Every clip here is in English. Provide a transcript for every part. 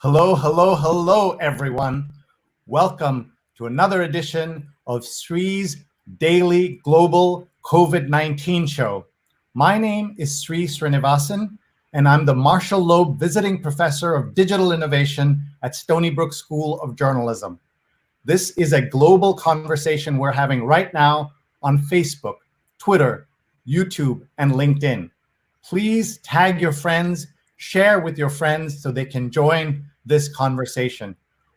Hello, hello, hello, everyone. Welcome to another edition of Sree's Daily Global COVID-19 Show. My name is Sreenivasan, and I'm the Marshall Loeb Visiting Professor of Digital Innovation at Stony Brook School of Journalism. This is a global conversation we're having right now on Facebook, Twitter, YouTube, and LinkedIn. Please tag your friends, share with your friends so they can join this conversation.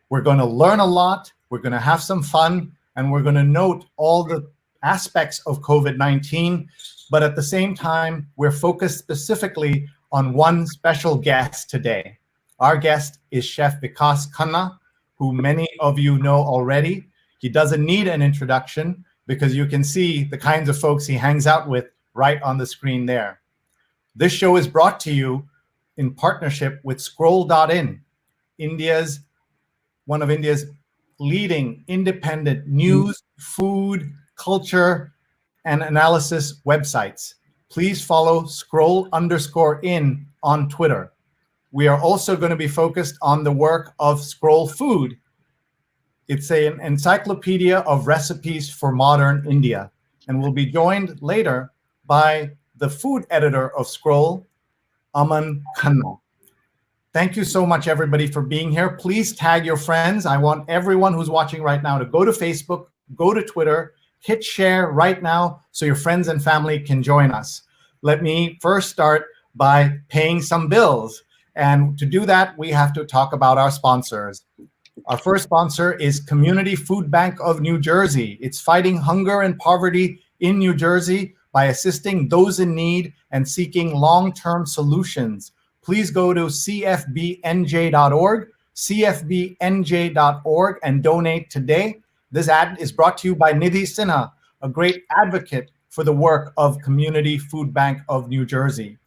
We're going to learn a lot, we're going to have some fun, and we're going to note all the aspects of COVID-19, but at the same time, we're focused specifically on one special guest today. Our guest is Chef Vikas Khanna, who many of you know already. He doesn't need an introduction because you can see the kinds of folks he hangs out with right on the screen there. This show is brought to you in partnership with Scroll.in, one of India's leading independent news, food, culture, and analysis websites. Please follow Scroll_in on Twitter. We are also going to be focused on the work of Scroll Food. It's an encyclopedia of recipes for modern India. And we'll be joined later by the food editor of Scroll, Aman Khanna. Thank you so much, everybody, for being here. Please tag your friends. I want everyone who's watching right now to go to Facebook, go to Twitter, hit share right now so your friends and family can join us. Let me first start by paying some bills. And to do that, we have to talk about our sponsors. Our first sponsor is Community Food Bank of New Jersey. It's fighting hunger and poverty in New Jersey by assisting those in need and seeking long-term solutions. Please go to CFBNJ.org, CFBNJ.org, and donate today. This ad is brought to you by Nidhi Sinha, a great advocate for the work of Community Food Bank of New Jersey.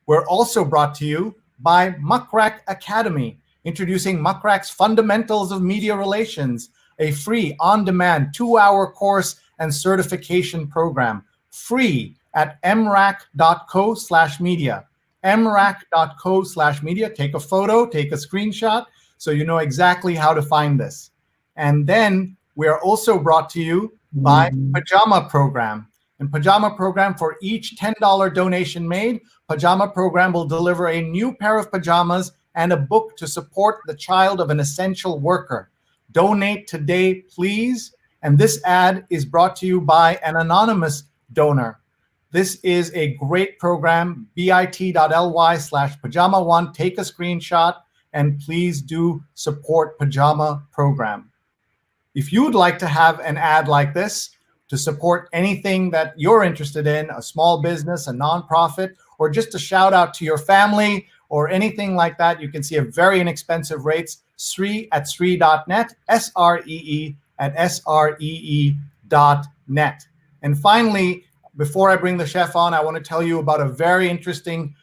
We're also brought to you by McCracken Academy, introducing McCrack's Fundamentals of Media Relations, a free on-demand 2-hour course and certification program, free at mrac.co/media. mrac.co/media. Take a photo, take a screenshot, so you know exactly how to find this. And then we are also brought to you by Pajama Program. And Pajama Program, for each $10 donation made, Pajama Program will deliver a new pair of pajamas and a book to support the child of an essential worker. Donate today, please. And this ad is brought to you by an anonymous donor. This is a great program, bit.ly/pajama1. Take a screenshot and please do support Pajama Program. If you would like to have an ad like this to support anything that you're interested in, a small business, a nonprofit, or just a shout out to your family or anything like that, you can see a very inexpensive rates, Sree at Sree.net, SREE at SREE.net. And finally, before I bring the chef on, I want to tell you about a very interesting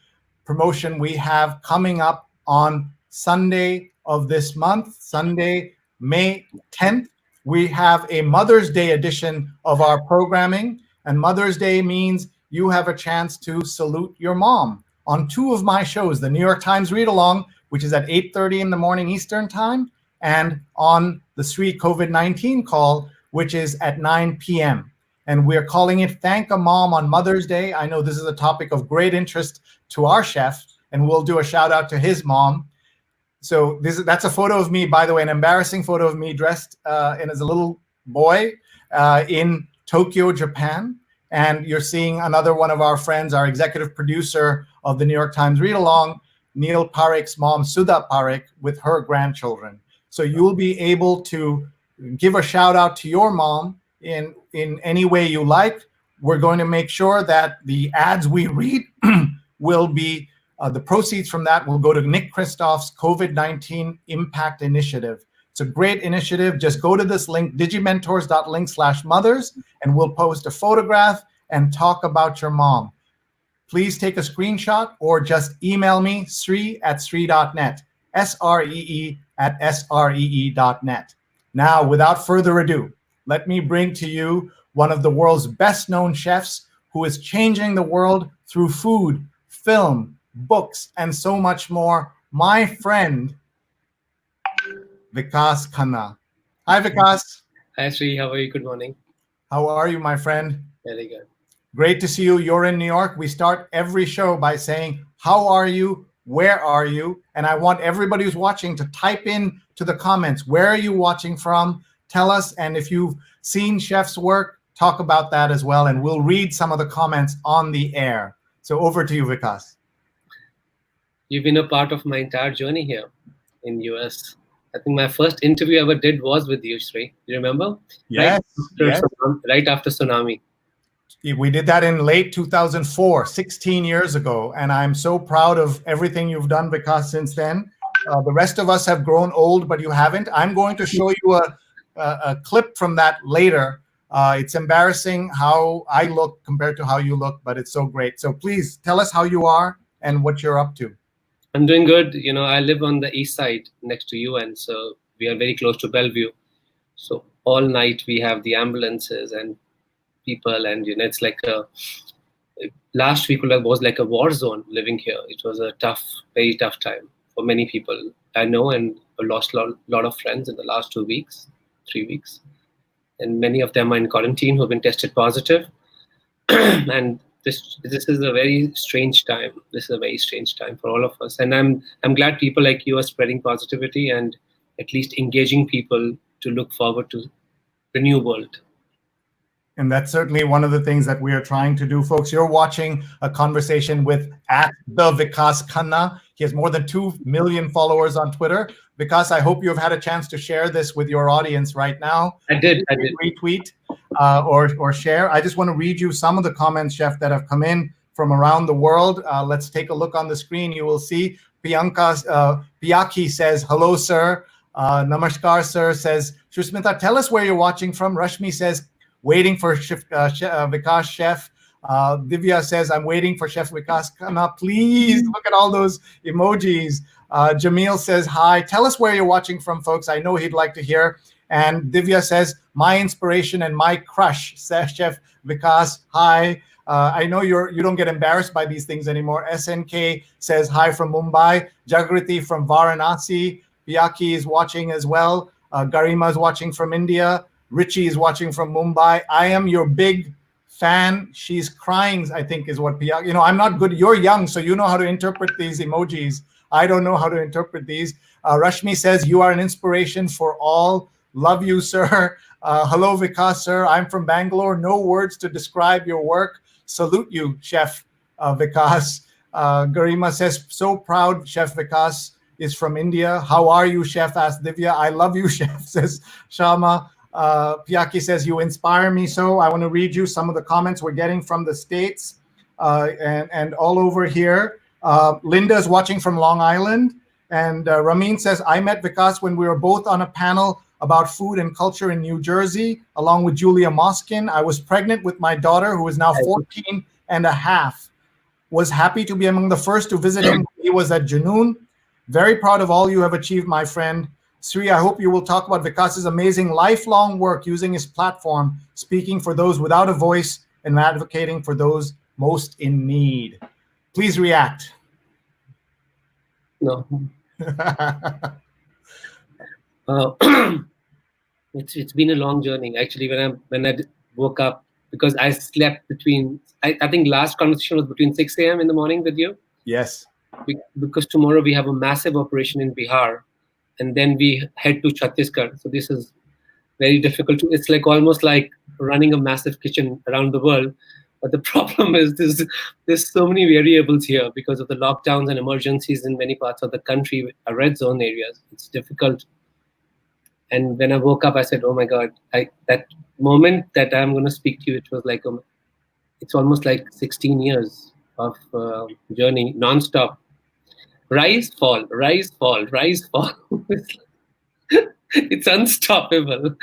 promotion we have coming up on Sunday of this month, Sunday, May 10th. We have a Mother's Day edition of our programming, and Mother's Day means you have a chance to salute your mom on 2 of my shows, the New York Times Read Along, which is at 8:30 in the morning Eastern Time, and on the Sree COVID-19 call, which is at 9 p.m. And we're calling it Thank a Mom on Mother's Day. I know this is a topic of great interest to our chef, and we'll do a shout out to his mom. So that's a photo of me, by the way, an embarrassing photo of me dressed as a little boy in Tokyo, Japan. And you're seeing another one of our friends, our executive producer of the New York Times Read Along, Neil Parekh's mom, Sudha Parekh, with her grandchildren. So you'll be able to give a shout out to your mom in any way you like. We're going to make sure that the ads we read will be, the proceeds from that will go to Nick Kristoff's COVID-19 Impact Initiative. It's a great initiative. Just go to this link, digimentors.link/mothers, and we'll post a photograph and talk about your mom. Please take a screenshot or just email me, Sree at Sree.net, SREE at SREE.net. Now, without further ado, let me bring to you one of the world's best known chefs who is changing the world through food, film, books, and so much more. My friend, Vikas Khanna. Hi, Vikas. Hi, Sree. How are you? Good morning. How are you, my friend? Very good. Great to see you. You're in New York. We start every show by saying, how are you? Where are you? And I want everybody who's watching to type in to the comments, where are you watching from? Tell us. And if you've seen Chef's work, talk about that as well. And we'll read some of the comments on the air. So over to you, Vikas. You've been a part of my entire journey here in US. I think my first interview I ever did was with you, Sree. You remember? Yes. Right after tsunami. We did that in late 2004, 16 years ago. And I'm so proud of everything you've done, Vikas, since then. The rest of us have grown old, but you haven't. I'm going to show you a clip from that later. It's embarrassing how I look compared to how you look, but it's so great. So please tell us how you are and what you're up to. I'm doing good. You know, I live on the east side next to UN, so we are very close to Bellevue. So all night we have the ambulances and people, and you know, it's like last week was like a war zone living here. It was a tough, very tough time for many people I know, and I lost a lot of friends in the last 2 weeks, 3 weeks, and many of them are in quarantine who have been tested positive. And this is a very strange time. This is a very strange time for all of us, and I'm glad people like you are spreading positivity and at least engaging people to look forward to the new world. And that's certainly one of the things that we are trying to do, folks. You're watching a conversation with @the Vikas Khanna. He has more than 2 million followers on Twitter. Vikas, I hope you have had a chance to share this with your audience right now. I did. Retweet or share. I just want to read you some of the comments, Chef, that have come in from around the world. Let's take a look on the screen. You will see Piyaki says, hello, sir. Namaskar, sir, says, Shrusmita, tell us where you're watching from. Rashmi says, waiting for Vikas, Chef. Divya says, I'm waiting for Chef Vikas Khanna. Please look at all those emojis. Jamil says, hi. Tell us where you're watching from, folks. I know he'd like to hear. And Divya says, my inspiration and my crush, says Chef Vikas. Hi. I know you don't get embarrassed by these things anymore. SNK says, hi from Mumbai. Jagriti from Varanasi. Piyaki is watching as well. Garima is watching from India. Richie is watching from Mumbai. I am your big fan. She's crying, I think is what Piyaki. You know, I'm not good. You're young, so you know how to interpret these emojis. I don't know how to interpret these. Rashmi says, you are an inspiration for all. Love you, sir. Hello, Vikas, sir. I'm from Bangalore. No words to describe your work. Salute you, Chef Vikas. Garima says, so proud, Chef Vikas is from India. How are you, Chef? Asked Divya. I love you, Chef, says Shama. Piyaki says, you inspire me so. I want to read you some of the comments we're getting from the States and all over here. Linda is watching from Long Island. And Ramin says, I met Vikas when we were both on a panel about food and culture in New Jersey, along with Julia Moskin. I was pregnant with my daughter, who is now 14 and a half. Was happy to be among the first to visit him. He was at Junoon. Very proud of all you have achieved, my friend. Sree, I hope you will talk about Vikas's amazing lifelong work using his platform, speaking for those without a voice and advocating for those most in need. Please react. No. It's been a long journey. Actually, when I woke up, because I slept between, I think last conversation was between 6 a.m. in the morning with you. Yes. Because tomorrow we have a massive operation in Bihar, and then we head to Chhattisgarh. So this is very difficult. It's like almost like running a massive kitchen around the world. But the problem is there's so many variables here because of the lockdowns and emergencies in many parts of the country, red zone areas. It's difficult. And when I woke up, I said, oh my God, that moment that I'm going to speak to you, it was like, it's almost like 16 years of journey, nonstop. Rise, fall, rise, fall, rise, fall. It's unstoppable.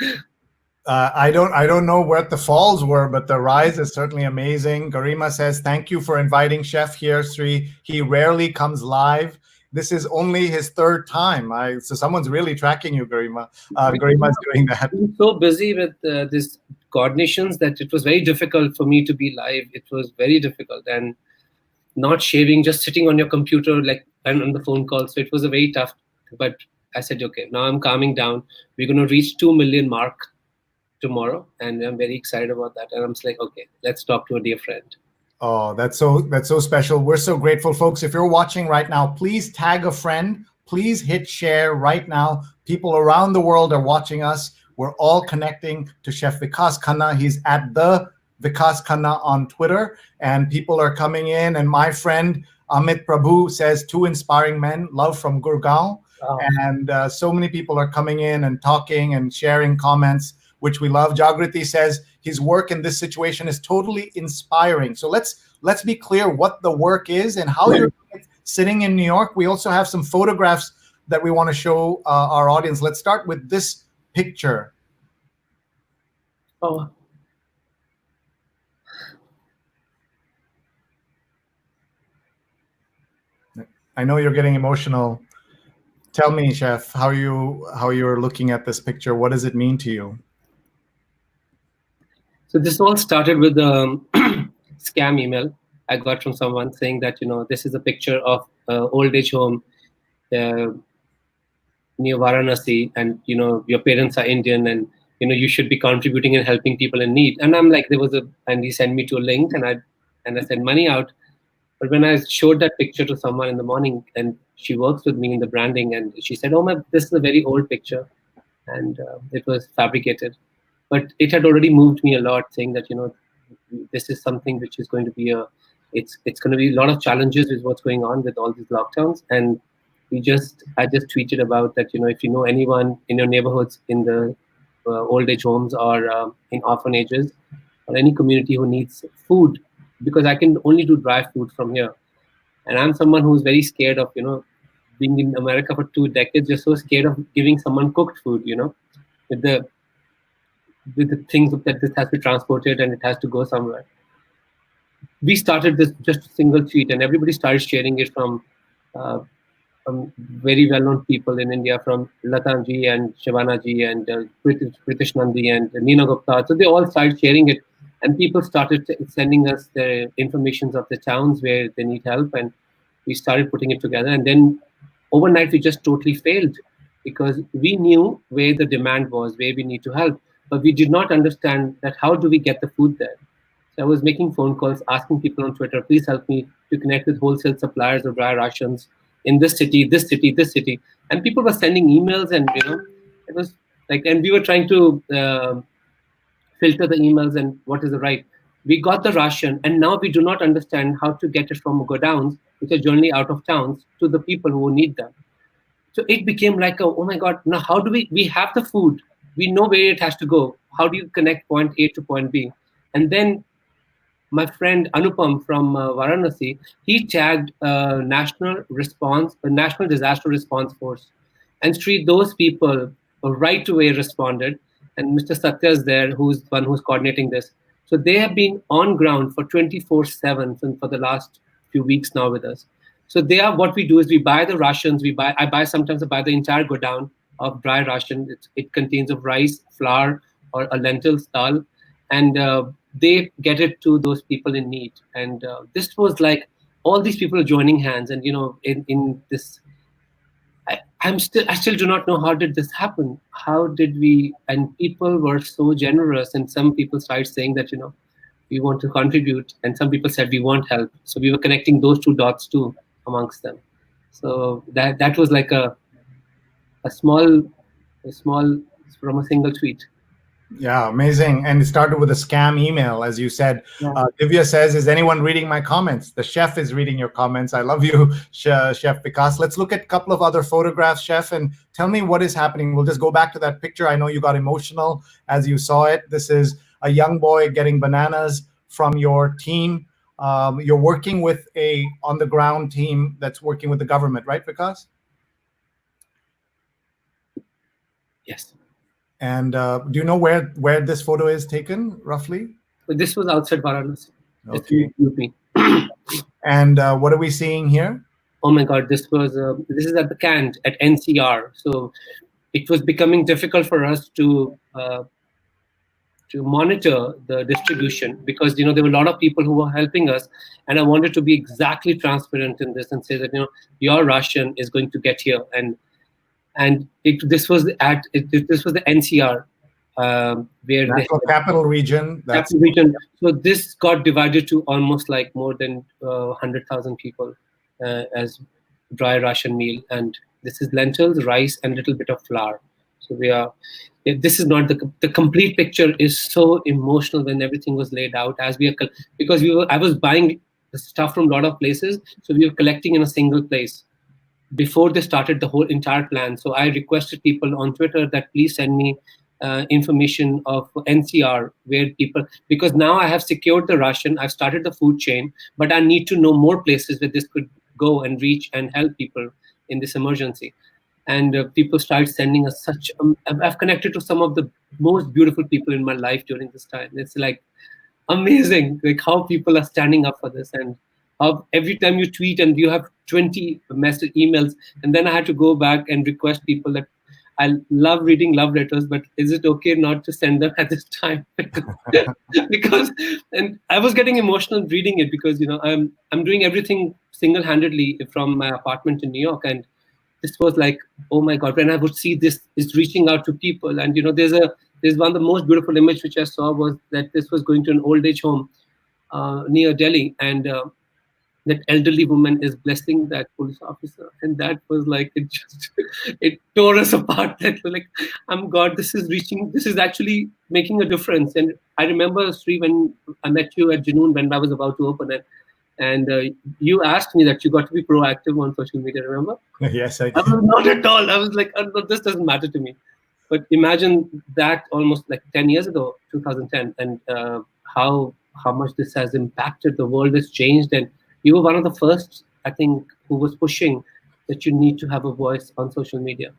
I don't know what the falls were, but the rise is certainly amazing. Garima says, thank you for inviting Chef here, Sree. He rarely comes live. This is only his third time. So someone's really tracking you, Garima. Garima's doing that. I'm so busy with these coordinations that it was very difficult for me to be live. It was very difficult. And not shaving, just sitting on your computer like and on the phone call. So it was a very tough, but I said, okay, now I'm calming down. We're going to reach 2 million mark tomorrow, and I'm very excited about that. And I'm just like, okay, let's talk to a dear friend. Oh, that's so special. We're so grateful, folks. If you're watching right now, please tag a friend. Please hit share right now. People around the world are watching us. We're all connecting to Chef Vikas Khanna. He's at the Vikas Khanna on Twitter, and people are coming in. And my friend Amit Prabhu says, 2 inspiring men, love from Gurgaon. Wow. And so many people are coming in and talking and sharing comments, which we love. Jagriti says his work in this situation is totally inspiring. So let's be clear what the work is and how you're sitting in New York. We also have some photographs that we want to show our audience. Let's start with this picture. Oh. I know you're getting emotional. Tell me, Chef, how you're looking at this picture. What does it mean to you? So this all started with a scam email I got from someone saying that, this is a picture of old age home near Varanasi, and, your parents are Indian, and, you should be contributing and helping people in need. And I'm like, and he sent me to a link, and I sent money out. But when I showed that picture to someone in the morning, and she works with me in the branding, and she said, "Oh, this is a very old picture," and it was fabricated. But it had already moved me a lot, saying that, this is something which is going to be it's going to be a lot of challenges with what's going on with all these lockdowns. And I just tweeted about that, if you know anyone in your neighborhoods, in the old age homes, or in orphanages, or any community who needs food, because I can only do dry food from here. And I'm someone who's very scared of, being in America for 2 decades. You're so scared of giving someone cooked food, with the things that this has to be transported and it has to go somewhere. We started this just a single tweet, and everybody started sharing it from very well-known people in India, from Lata ji and Shavana ji and Pritish Nandi and Neena Gupta. So they all started sharing it, and people started sending us the information of the towns where they need help, and we started putting it together. And then overnight, we just totally failed, because we knew where the demand was, where we need to help, but we did not understand that how do we get the food there. So I was making phone calls, asking people on Twitter, please help me to connect with wholesale suppliers of dry rations in this city, this city, this city. And people were sending emails, and it was like, and we were trying to filter the emails and what is the right. We got the ration, and now we do not understand how to get it from godowns, which are generally out of towns, to the people who need them. So it became like, oh my God, now how do we have the food, we know where it has to go. How do you connect point A to point B? And then my friend Anupam from Varanasi, he tagged National Disaster Response Force. And Sree, those people right away responded. And Mr. Satya is there, who's the one who's coordinating this. So they have been on ground for 24/7 for the last few weeks now with us. So what we do is we buy the rations. Sometimes I buy the entire godown of dry ration. It contains of rice, flour, or a lentil dal, and they get it to those people in need. And this was like all these people are joining hands, and in this, I still do not know how did this happen. How did we? And people were so generous, and some people started saying that we want to contribute, and some people said we want help. So we were connecting those 2 dots too amongst them. So that was like a small from a single tweet. Yeah, amazing. And it started with a scam email, as you said. Yeah. Divya says, is anyone reading my comments? The chef is reading your comments. I love you, Chef Vikas. Let's look at a couple of other photographs, Chef, and tell me what is happening. We'll just go back to that picture. I know you got emotional as you saw it. This is a young boy getting bananas from your team. You're working with a on-the-ground team that's working with the government, right, Vikas? Yes. And do you know where this photo is taken, roughly? This was outside Varanasi. Okay. UP. And what are we seeing here? Oh my God, this is at the Cant at NCR. So it was becoming difficult for us to monitor the distribution, because there were a lot of people who were helping us, and I wanted to be exactly transparent in this and say that your ration is going to get here. And and this was this was the NCR, where National Capital Region. That's capital region. So this got divided to almost like more than 100,000 people as dry ration meal, and this is lentils, rice, and a little bit of flour. So we are. This is not the complete picture. Is so emotional when everything was laid out as we are because I was buying the stuff from a lot of places, so we were collecting in a single place before they started the whole entire plan. So I requested people on Twitter that please send me information of NCR where people, because now I have secured the ration, I've started the food chain, but I need to know more places where this could go and reach and help people in this emergency. And people started sending us such, I've connected to some of the most beautiful people in my life during this time. It's like amazing, like how people are standing up for this, and how every time you tweet and you have 20 message emails, and then I had to go back and request people that I love reading love letters, but is it okay not to send them at this time? Because and I was getting emotional reading it because I'm doing everything single-handedly from my apartment in New York, and this was like, oh my God, when I would see this is reaching out to people. And there's one of the most beautiful image which I saw was that this was going to an old age home near Delhi, and that elderly woman is blessing that police officer, and that was like it tore us apart. That was like, God, this is actually making a difference. And I remember, Sree, when I met you at Junoon when I was about to open it, and you asked me that you got to be proactive on social media, remember? Yes, I did. I was not at all. I was like, oh, no, this doesn't matter to me. But imagine that almost like 10 years ago, 2010, and how much this has impacted. The world has changed, and you were one of the first, I think, who was pushing that you need to have a voice on social media.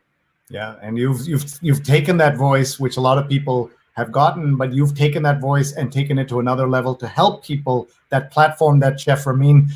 Yeah, and you've taken that voice, which a lot of people have gotten, but you've taken that voice and taken it to another level to help people. That platform that Chef Ramin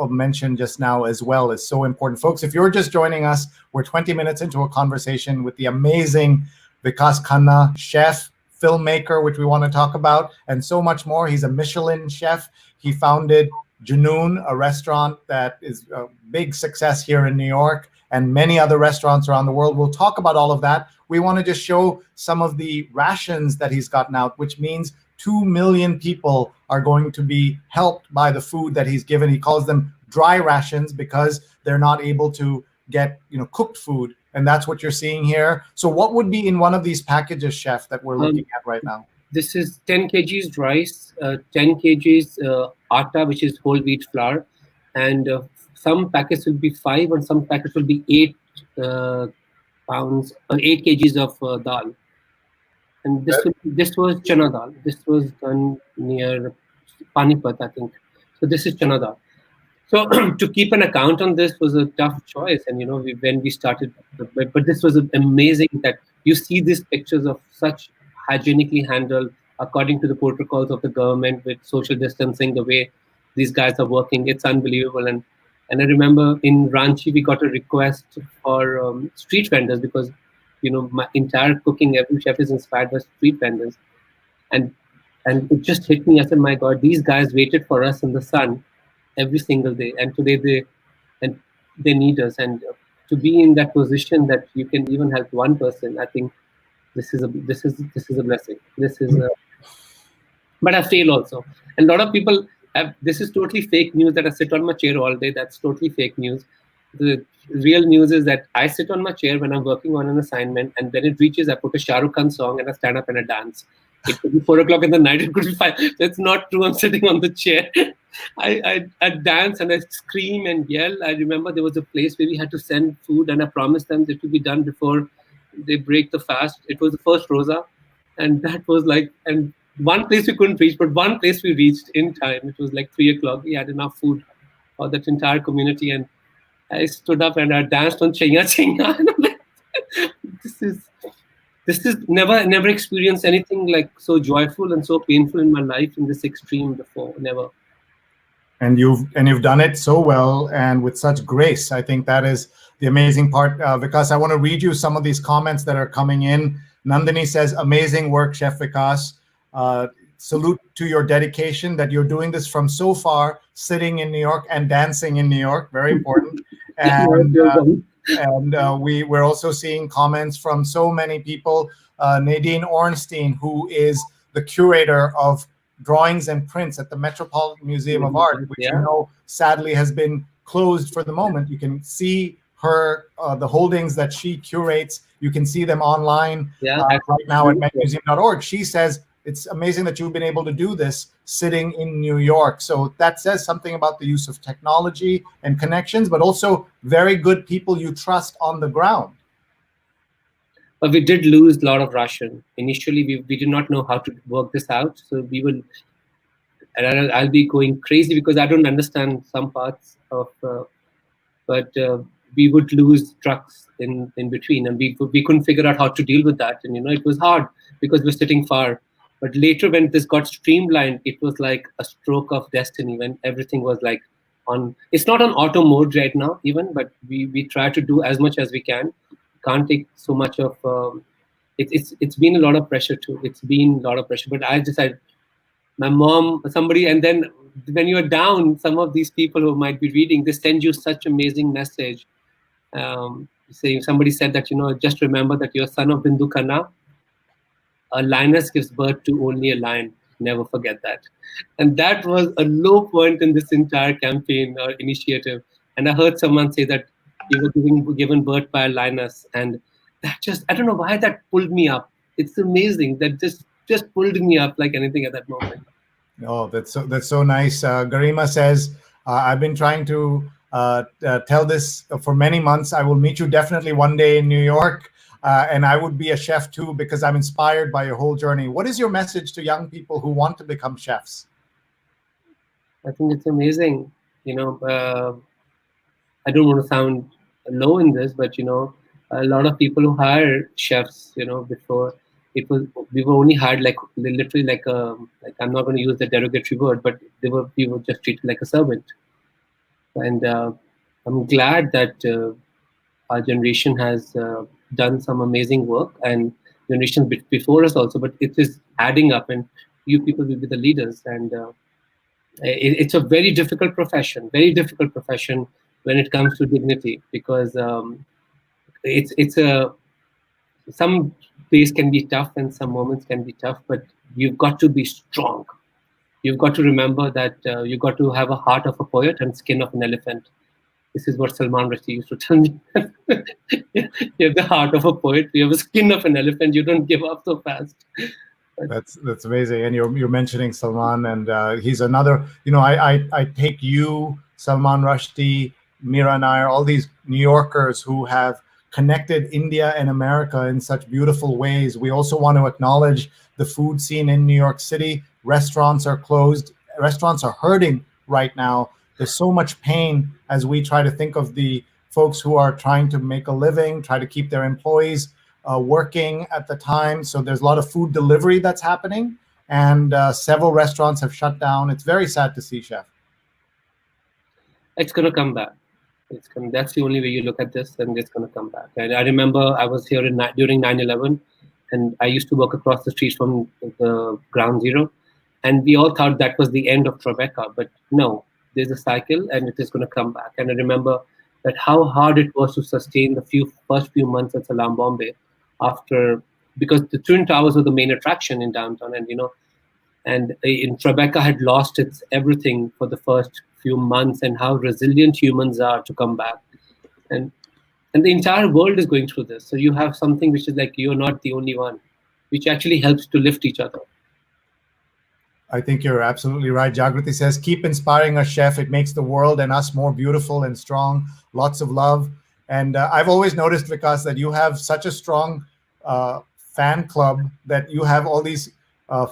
mentioned just now as well is so important. Folks, if you're just joining us, we're 20 minutes into a conversation with the amazing Vikas Khanna, chef, filmmaker, which we want to talk about, and so much more. He's a Michelin chef. He founded Junoon, a restaurant that is a big success here in New York, and many other restaurants around the world. We'll talk about all of that. We want to just show some of the rations that he's gotten out, which means 2 million people are going to be helped by the food that he's given. He calls them dry rations because they're not able to get cooked food. And that's what you're seeing here. So what would be in one of these packages, Chef, that we're looking at right now? This is 10 kgs rice, 10 kgs atta, which is whole wheat flour. And some packets will be 5 and some packets will be 8 pounds or 8 kgs of dal. And this was chana dal. This was done near Panipat, I think. So this is chana dal. So to keep an account on this was a tough choice. And when we started, but this was amazing that you see these pictures of such hygienically handled according to the protocols of the government with social distancing, the way these guys are working. It's unbelievable. And I remember in Ranchi, we got a request for street vendors because, my entire cooking, every chef is inspired by street vendors. And it just hit me. I said, my God, these guys waited for us in the sun every single day. And today they need us. And to be in that position that you can even help one person, I think this is a blessing. But I fail also. And a lot of people this is totally fake news that I sit on my chair all day. That's totally fake news. The real news is that I sit on my chair when I'm working on an assignment, and when it reaches, I put a Shah Rukh Khan song and I stand up and I dance. It could be 4 o'clock in the night. It could be 5. That's not true. I'm sitting on the chair. I dance and I scream and yell. I remember there was a place where we had to send food, and I promised them that it would be done before they break the fast. It was the first rosa, and that was like, and one place we couldn't reach, but one place we reached in time. It was like 3 o'clock. We had enough food for that entire community, and I stood up and I danced on Chaiya Chaiya. And I'm like, this is never experienced anything like so joyful and so painful in my life in this extreme before. Never. And you've done it so well and with such grace. I think that is the amazing part. Vikas, I want to read you some of these comments that are coming in. Nandini says, amazing work, Chef Vikas. Salute to your dedication that you're doing this from so far, sitting in New York and dancing in New York. Very important. And And we're also seeing comments from so many people. Nadine Ornstein, who is the curator of drawings and prints at the Metropolitan Museum of Art, which Yeah. you know sadly has been closed for the moment. You can see her the holdings that she curates. You can see them online right now at metmuseum.org. She says it's amazing that you've been able to do this sitting in New York. So that says something about the use of technology and connections, but also very good people you trust on the ground. But we did lose a lot of ration. Initially, we did not know how to work this out. So we will, and I'll be going crazy because I don't understand some parts of, but we would lose trucks in between, and we couldn't figure out how to deal with that. And, it was hard because we're sitting far. But later when this got streamlined, it was like a stroke of destiny when everything was like on, it's not on auto mode right now even, but we try to do as much as we can. Can't take so much of, it's been a lot of pressure too. It's been a lot of pressure, but I decided, my mom, somebody, and then when you're down, some of these people who might be reading, they send you such amazing message. Saying, somebody said that, just remember that you're son of Bindu Khanna. A lioness gives birth to only a lion. Never forget that. And that was a low point in this entire campaign or initiative. And I heard someone say that you were given birth by a lioness. And that just, I don't know why that pulled me up. It's amazing. That just pulled me up like anything at that moment. Oh, that's so nice. Garima says, I've been trying to tell this for many months. I will meet you definitely one day in New York. And I would be a chef too, because I'm inspired by your whole journey. What is your message to young people who want to become chefs? I think it's amazing. I don't want to sound low in this, but a lot of people who hire chefs, before we were only hired like literally like I'm not going to use the derogatory word, but we were just treated like a servant. And I'm glad that our generation has done some amazing work, and generations before us also, but it is adding up, and you people will be the leaders. And it's a very difficult profession when it comes to dignity, because some days can be tough and some moments can be tough, but you've got to be strong. You've got to remember that you've got to have a heart of a poet and skin of an elephant. This is what Salman Rushdie used to tell me. You have the heart of a poet. You have a skin of an elephant. You don't give up so fast. That's amazing. And you're mentioning Salman, and he's another. I take you, Salman Rushdie, Mira Nair, all these New Yorkers who have connected India and America in such beautiful ways. We also want to acknowledge the food scene in New York City. Restaurants are closed. Restaurants are hurting right now. There's so much pain as we try to think of the folks who are trying to make a living, try to keep their employees working at the time. So there's a lot of food delivery that's happening, and several restaurants have shut down. It's very sad to see, Chef. It's going to come back. That's the only way you look at this, and it's going to come back. And I remember I was here during 9/11, and I used to walk across the street from the ground zero, and we all thought that was the end of Tribeca, but no. There's a cycle, and it is going to come back. And I remember that how hard it was to sustain the first few months at Salam Bombay, because the Twin Towers were the main attraction in downtown, and in Tribeca had lost its everything for the first few months, and how resilient humans are to come back, and the entire world is going through this. So you have something which is like you're not the only one, which actually helps to lift each other. I think you're absolutely right. Jagrati says, keep inspiring us, Chef. It makes the world and us more beautiful and strong. Lots of love. And I've always noticed, Vikas, that you have such a strong fan club that you have all these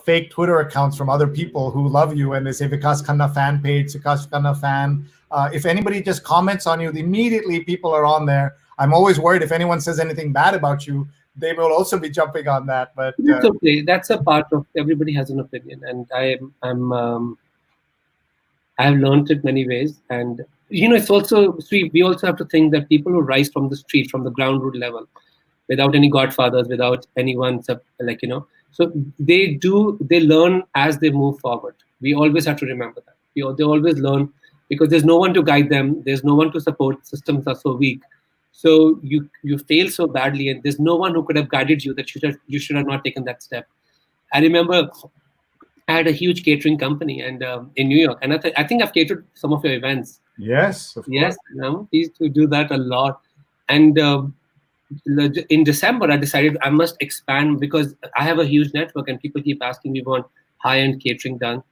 fake Twitter accounts from other people who love you. And they say Vikas Khanna fan page, Vikas Khanna fan. If anybody just comments on you, immediately people are on there. I'm always worried if anyone says anything bad about you, they will also be jumping on that. But that's okay. That's a part of, everybody has an opinion, and I've learned it many ways. And it's also, we also have to think that people who rise from the street, from the ground root level, without any godfathers, without anyone, so they learn as they move forward. We always have to remember that. They always learn because there's no one to guide them. There's no one to support. Systems are so weak. So you fail so badly, and there's no one who could have guided you that you should have not taken that step. I remember I had a huge catering company and in New York, and I think I've catered some of your events. Yes, of Yes, course. we used to do that a lot. And in December, I decided I must expand because I have a huge network, and people keep asking me about high-end catering done.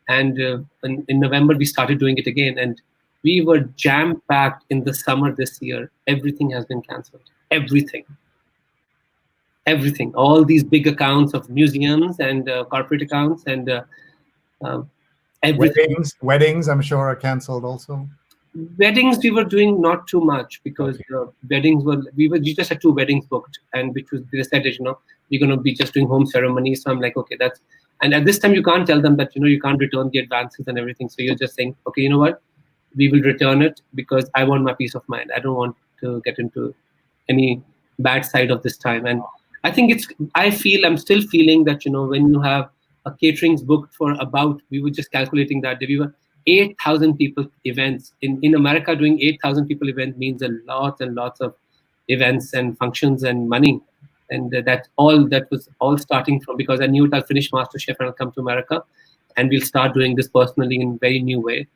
And in November, we started doing it again, and we were jam-packed in the summer this year. Everything has been cancelled. Everything. All these big accounts of museums and corporate accounts and everything. Weddings, I'm sure, are cancelled also. Weddings we were doing not too much because weddings we just had 2 weddings booked, and which was they said we're going to be just doing home ceremonies. So I'm like, okay, that's, and at this time you can't tell them that you can't return the advances and everything. So you're just saying, okay, you know what, we will return it because I want my peace of mind. I don't want to get into any bad side of this time. And I think I'm still feeling that when you have a caterings booked for about, we were just calculating that we were 8,000 people events in America. Doing 8,000 people event means a lot and lots of events and functions and money. And that was all starting from, because I knew I'll finish MasterChef and I'll come to America and we'll start doing this personally in a very new way.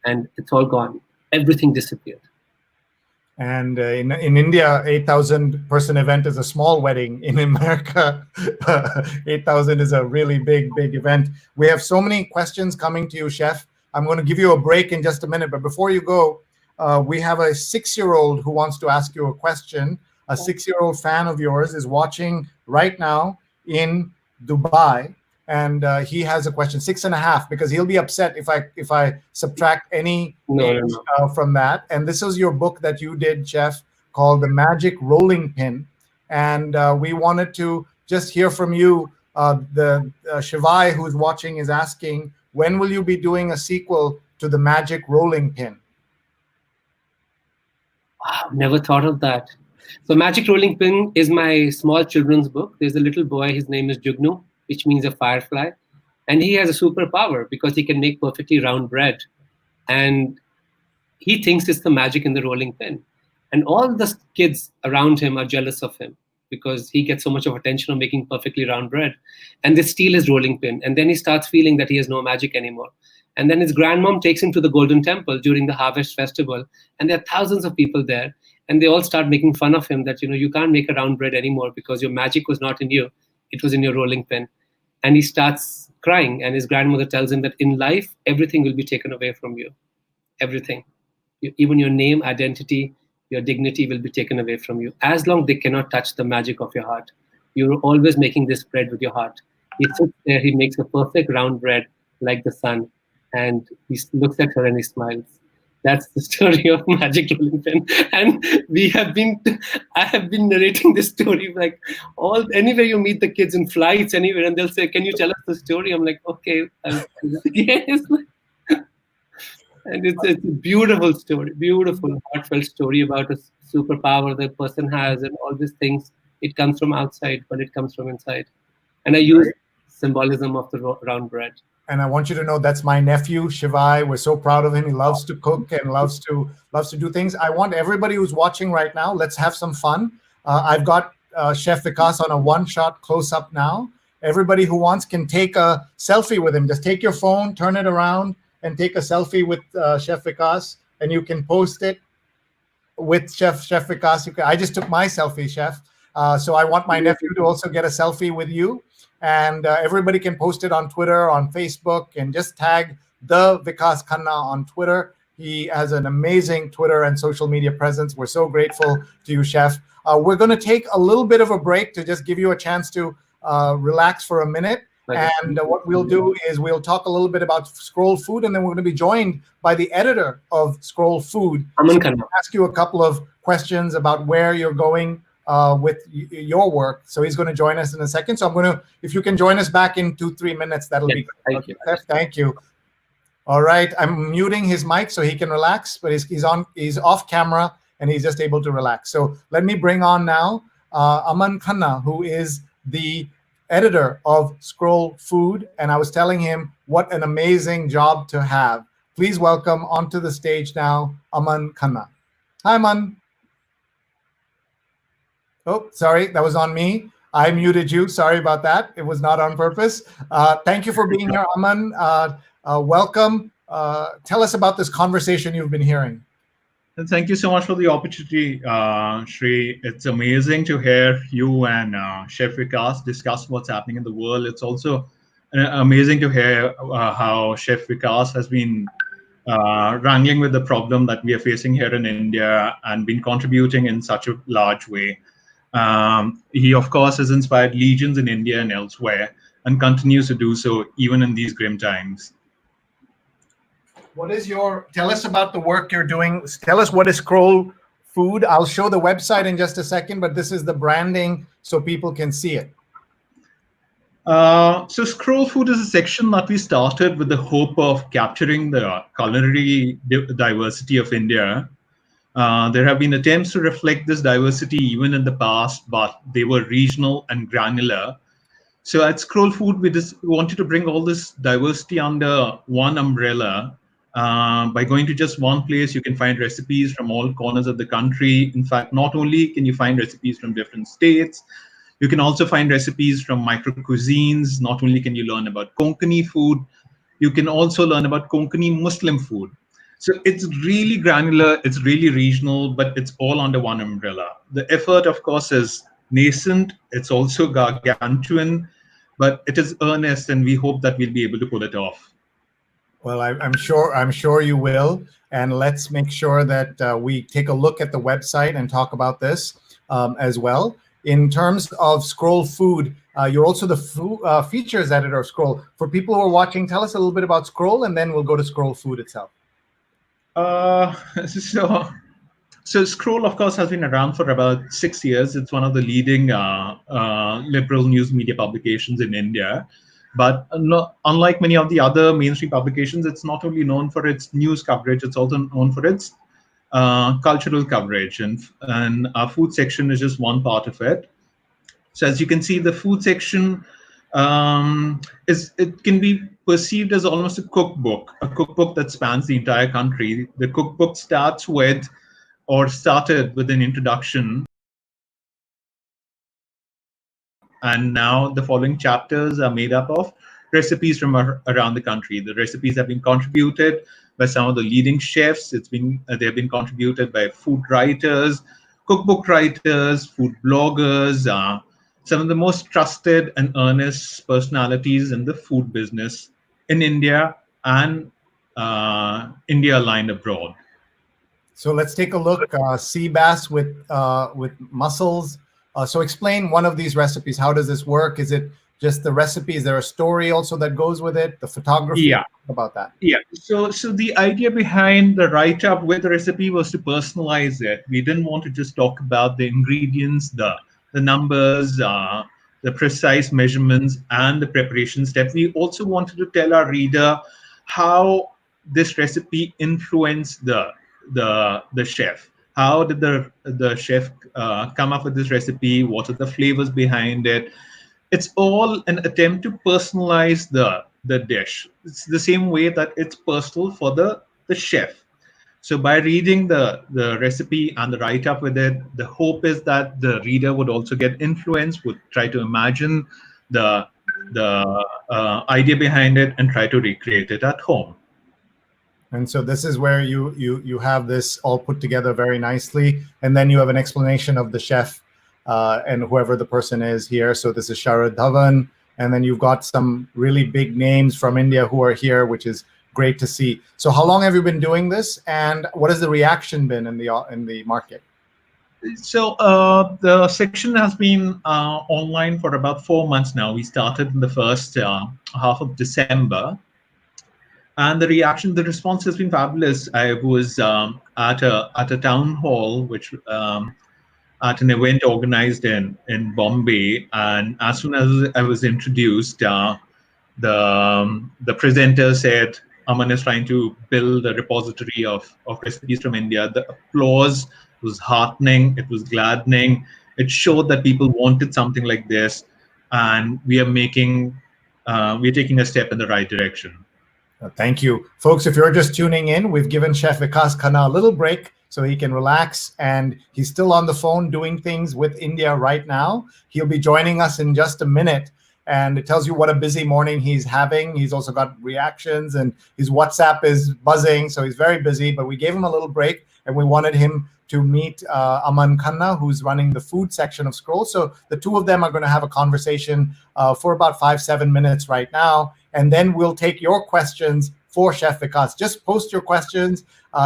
And it's all gone. Everything disappeared. And in India, 8,000 person event is a small wedding. In America, 8,000 is a really big event. We have so many questions coming to you, Chef. I'm going to give you a break in just a minute. But before you go, we have a 6-year-old who wants to ask you a question. A 6-year-old fan of yours is watching right now in Dubai. And he has a question, 6.5, because he'll be upset if I subtract any from that. And this is your book that you did, Chef, called The Magic Rolling Pin. And we wanted to just hear from you. The Shivai, who's watching, is asking, when will you be doing a sequel to The Magic Rolling Pin? Wow, never thought of that. So Magic Rolling Pin is my small children's book. There's a little boy, his name is Jugnu, which means a firefly. And he has a superpower because he can make perfectly round bread. And he thinks it's the magic in the rolling pin. And all the kids around him are jealous of him because he gets so much of attention on making perfectly round bread. And they steal his rolling pin. And then he starts feeling that he has no magic anymore. And then his grandmom takes him to the Golden Temple during the Harvest Festival. And there are thousands of people there. And they all start making fun of him that, you can't make a round bread anymore because your magic was not in you. It was in your rolling pin. And he starts crying. And his grandmother tells him that in life, everything will be taken away from you. Everything. Even your name, identity, your dignity will be taken away from you. As long as they cannot touch the magic of your heart. You're always making this bread with your heart. He sits there, he makes a perfect round bread like the sun. And he looks at her and he smiles. That's the story of Magic Rolling Pin. And I have been narrating this story like anywhere you meet the kids in flights, anywhere, and they'll say, can you tell us the story? I'm like, okay. Yes. And it's a beautiful story, beautiful, heartfelt story about a superpower that person has and all these things. It comes from outside, but it comes from inside. And I use symbolism of the round bread. And I want you to know that's my nephew, Shivai. We're so proud of him. He loves to cook and loves to do things. I want everybody who's watching right now, let's have some fun. I've got Chef Vikas on a one-shot close-up now. Everybody who wants can take a selfie with him. Just take your phone, turn it around, and take a selfie with Chef Vikas, and you can post it with Chef Vikas. I just took my selfie, Chef. So I want my nephew to also get a selfie with you. And everybody can post it on Twitter, on Facebook, and just tag the Vikas Khanna on Twitter. He has an amazing Twitter and social media presence. We're so grateful to you, Chef. We're going to take a little bit of a break to just give you a chance to relax for a minute. And what we'll do is we'll talk a little bit about Scroll Food, and then we're going to be joined by the editor of Scroll Food. Aman Khanna. So ask you a couple of questions about where you're going with your work. So he's going to join us in a second. So I'm going to, if you can join us back in 2-3 minutes, that'll be great. Thank you. Thank you. All right. I'm muting his mic so he can relax, but he's off camera and he's just able to relax. So let me bring on now Aman Khanna, who is the editor of Scroll Food. And I was telling him what an amazing job to have. Please welcome onto the stage now, Aman Khanna. Hi, Aman. Oh, sorry, that was on me. I muted you. Sorry about that. It was not on purpose. Thank you for being here, Aman. Welcome. Tell us about this conversation you've been hearing. And thank you so much for the opportunity, Sree. It's amazing to hear you and Chef Vikas discuss what's happening in the world. It's also amazing to hear how Chef Vikas has been wrangling with the problem that we are facing here in India and been contributing in such a large way. He, of course, has inspired legions in India and elsewhere and continues to do so even in these grim times. Tell us about the work you're doing. Tell us what is Scroll Food. I'll show the website in just a second, but this is the branding so people can see it. So Scroll Food is a section that we started with the hope of capturing the culinary diversity of India. There have been attempts to reflect this diversity even in the past, but they were regional and granular. So at Scroll Food, we just wanted to bring all this diversity under one umbrella. By going to just one place, you can find recipes from all corners of the country. In fact, not only can you find recipes from different states, you can also find recipes from micro cuisines. Not only can you learn about Konkani food, you can also learn about Konkani Muslim food. So it's really granular, it's really regional, but it's all under one umbrella. The effort, of course, is nascent. It's also gargantuan, but it is earnest, and we hope that we'll be able to pull it off. Well, I'm sure you will. And let's make sure that we take a look at the website and talk about this as well. In terms of Scroll Food, you're also the features editor of Scroll. For people who are watching, tell us a little bit about Scroll, and then we'll go to Scroll Food itself. So Scroll, of course, has been around for about 6 years. It's one of the leading liberal news media publications in India. But unlike many of the other mainstream publications, it's not only known for its news coverage, it's also known for its cultural coverage. And our food section is just one part of it. So as you can see, the food section it can be perceived as almost a cookbook that spans the entire country. The cookbook started with an introduction. And now the following chapters are made up of recipes from around the country. The recipes have been contributed by some of the leading chefs. They have been contributed by food writers, cookbook writers, food bloggers, some of the most trusted and earnest personalities in the food business in India and India aligned abroad. So let's take a look. Sea bass with mussels. So explain one of these recipes. How does this work? Is it just the recipe? Is there a story also that goes with it? The photography? Yeah. Talk about that. Yeah. So the idea behind the write-up with the recipe was to personalize it. We didn't want to just talk about the ingredients, the numbers, the precise measurements, and the preparation step. We also wanted to tell our reader how this recipe influenced the chef. How did the chef come up with this recipe? What are the flavors behind it? It's all an attempt to personalize the dish. It's the same way that it's personal for the chef. So by reading the recipe and the write-up with it, the hope is that the reader would also get influence, would try to imagine the idea behind it and try to recreate it at home. And so this is where you have this all put together very nicely, and then you have an explanation of the chef and whoever the person is here. So this is Sharad Dhawan, and then you've got some really big names from India who are here, which is great to see. So how long have you been doing this, and what has the reaction been in the market? So the section has been online for about 4 months now. We started in the first half of December. And the response has been fabulous. I was at a town hall, which at an event organized in Bombay, and as soon as I was introduced, the presenter said, "Aman is trying to build a repository of recipes from India." The applause was heartening. It was gladdening. It showed that people wanted something like this, and we're taking a step in the right direction. Thank you. Folks, if you're just tuning in, we've given Chef Vikas Khanna a little break so he can relax. And he's still on the phone doing things with India right now. He'll be joining us in just a minute. And it tells you what a busy morning he's having. He's also got reactions, and his WhatsApp is buzzing. So he's very busy, but we gave him a little break, and we wanted him to meet Aman Khanna, who's running the food section of Scroll. So the two of them are going to have a conversation for about 5-7 minutes right now. And then we'll take your questions for Chef Vikas. Just post your questions.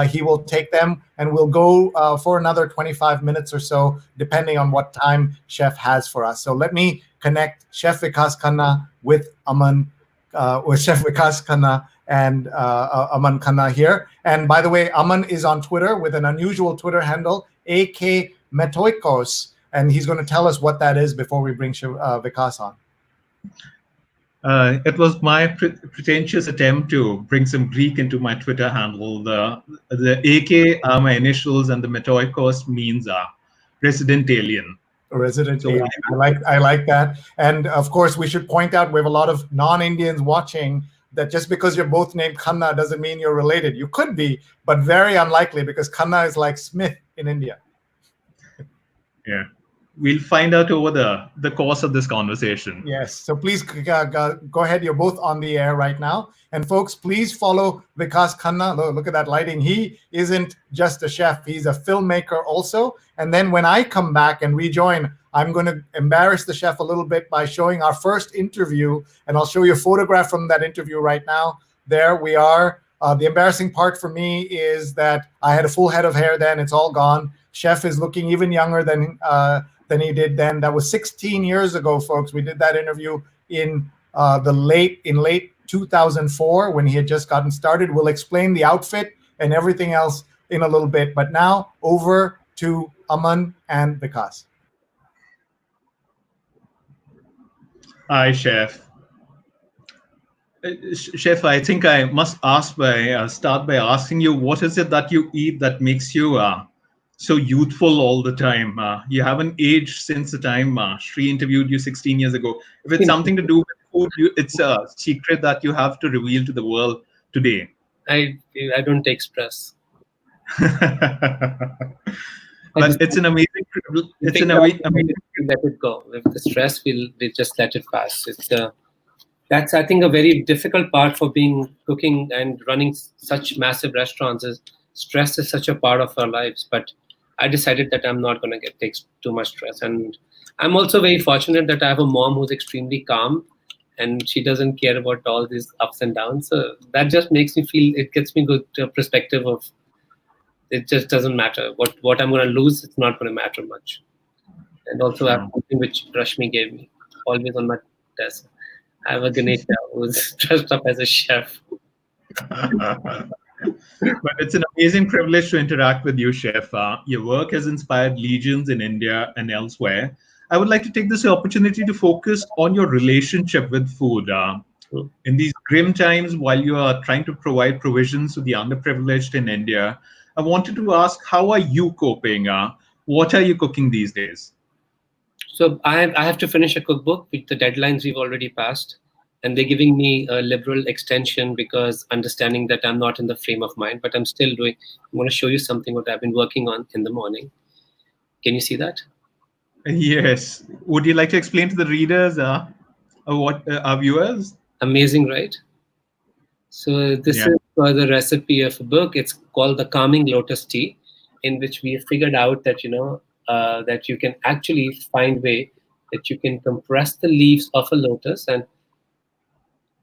He will take them, and we'll go for another 25 minutes or so, depending on what time Chef has for us. So let me connect Chef Vikas Khanna with Chef Vikas Khanna and Aman Khanna here. And by the way, Aman is on Twitter with an unusual Twitter handle, AK Metoikos, and he's going to tell us what that is before we bring Vikas on. It was my pretentious attempt to bring some Greek into my Twitter handle. The AK are my initials, and the Metoikos means resident alien. Resident alien. I like that. And of course, we should point out we have a lot of non-Indians watching, that just because you're both named Khanna doesn't mean you're related. You could be, but very unlikely, because Khanna is like Smith in India. Yeah. We'll find out over the course of this conversation. Yes. So please go ahead. You're both on the air right now. And folks, please follow Vikas Khanna. Look at that lighting. He isn't just a chef. He's a filmmaker also. And then when I come back and rejoin, I'm going to embarrass the chef a little bit by showing our first interview. And I'll show you a photograph from that interview right now. There we are. The embarrassing part for me is that I had a full head of hair then. It's all gone. Chef is looking even younger than he did then. That was 16 years ago, folks. We did that interview in late 2004 when he had just gotten started. We'll explain the outfit and everything else in a little bit. But now over to Aman and Vikas. Hi, Chef. Chef, I think I must start by asking you, what is it that you eat that makes you so youthful all the time? You haven't aged since the time Sree interviewed you 16 years ago. If it's something to do with food, it's a secret that you have to reveal to the world today. I don't take stress. But it's an amazing privilege. It's an amazing. Let it go. If the stress, we'll just let it pass. That's, I think, a very difficult part for cooking and running such massive restaurants. Is stress is such a part of our lives. But I decided that I'm not going to take too much stress. And I'm also very fortunate that I have a mom who's extremely calm, and she doesn't care about all these ups and downs. So that just makes me feel, it gets me good perspective of, it just doesn't matter. What I'm going to lose, it's not going to matter much. And also I have something which Rashmi gave me, always on my desk. I have a Ganesha who's dressed up as a chef. But it's an amazing privilege to interact with you, Chef. Your work has inspired legions in India and elsewhere. I would like to take this opportunity to focus on your relationship with food. In these grim times, while you are trying to provide provisions to the underprivileged in India, I wanted to ask, how are you coping? What are you cooking these days? So I have to finish a cookbook with the deadlines we've already passed. And they're giving me a liberal extension because understanding that I'm not in the frame of mind, but I'm still doing. I'm going to show you something what I've been working on in the morning. Can you see that? Yes. Would you like to explain to the readers or what our viewers? Amazing, right? So this is for the recipe of a book. It's called The Calming Lotus Tea, in which we have figured out that, that you can actually find way that you can compress the leaves of a lotus, and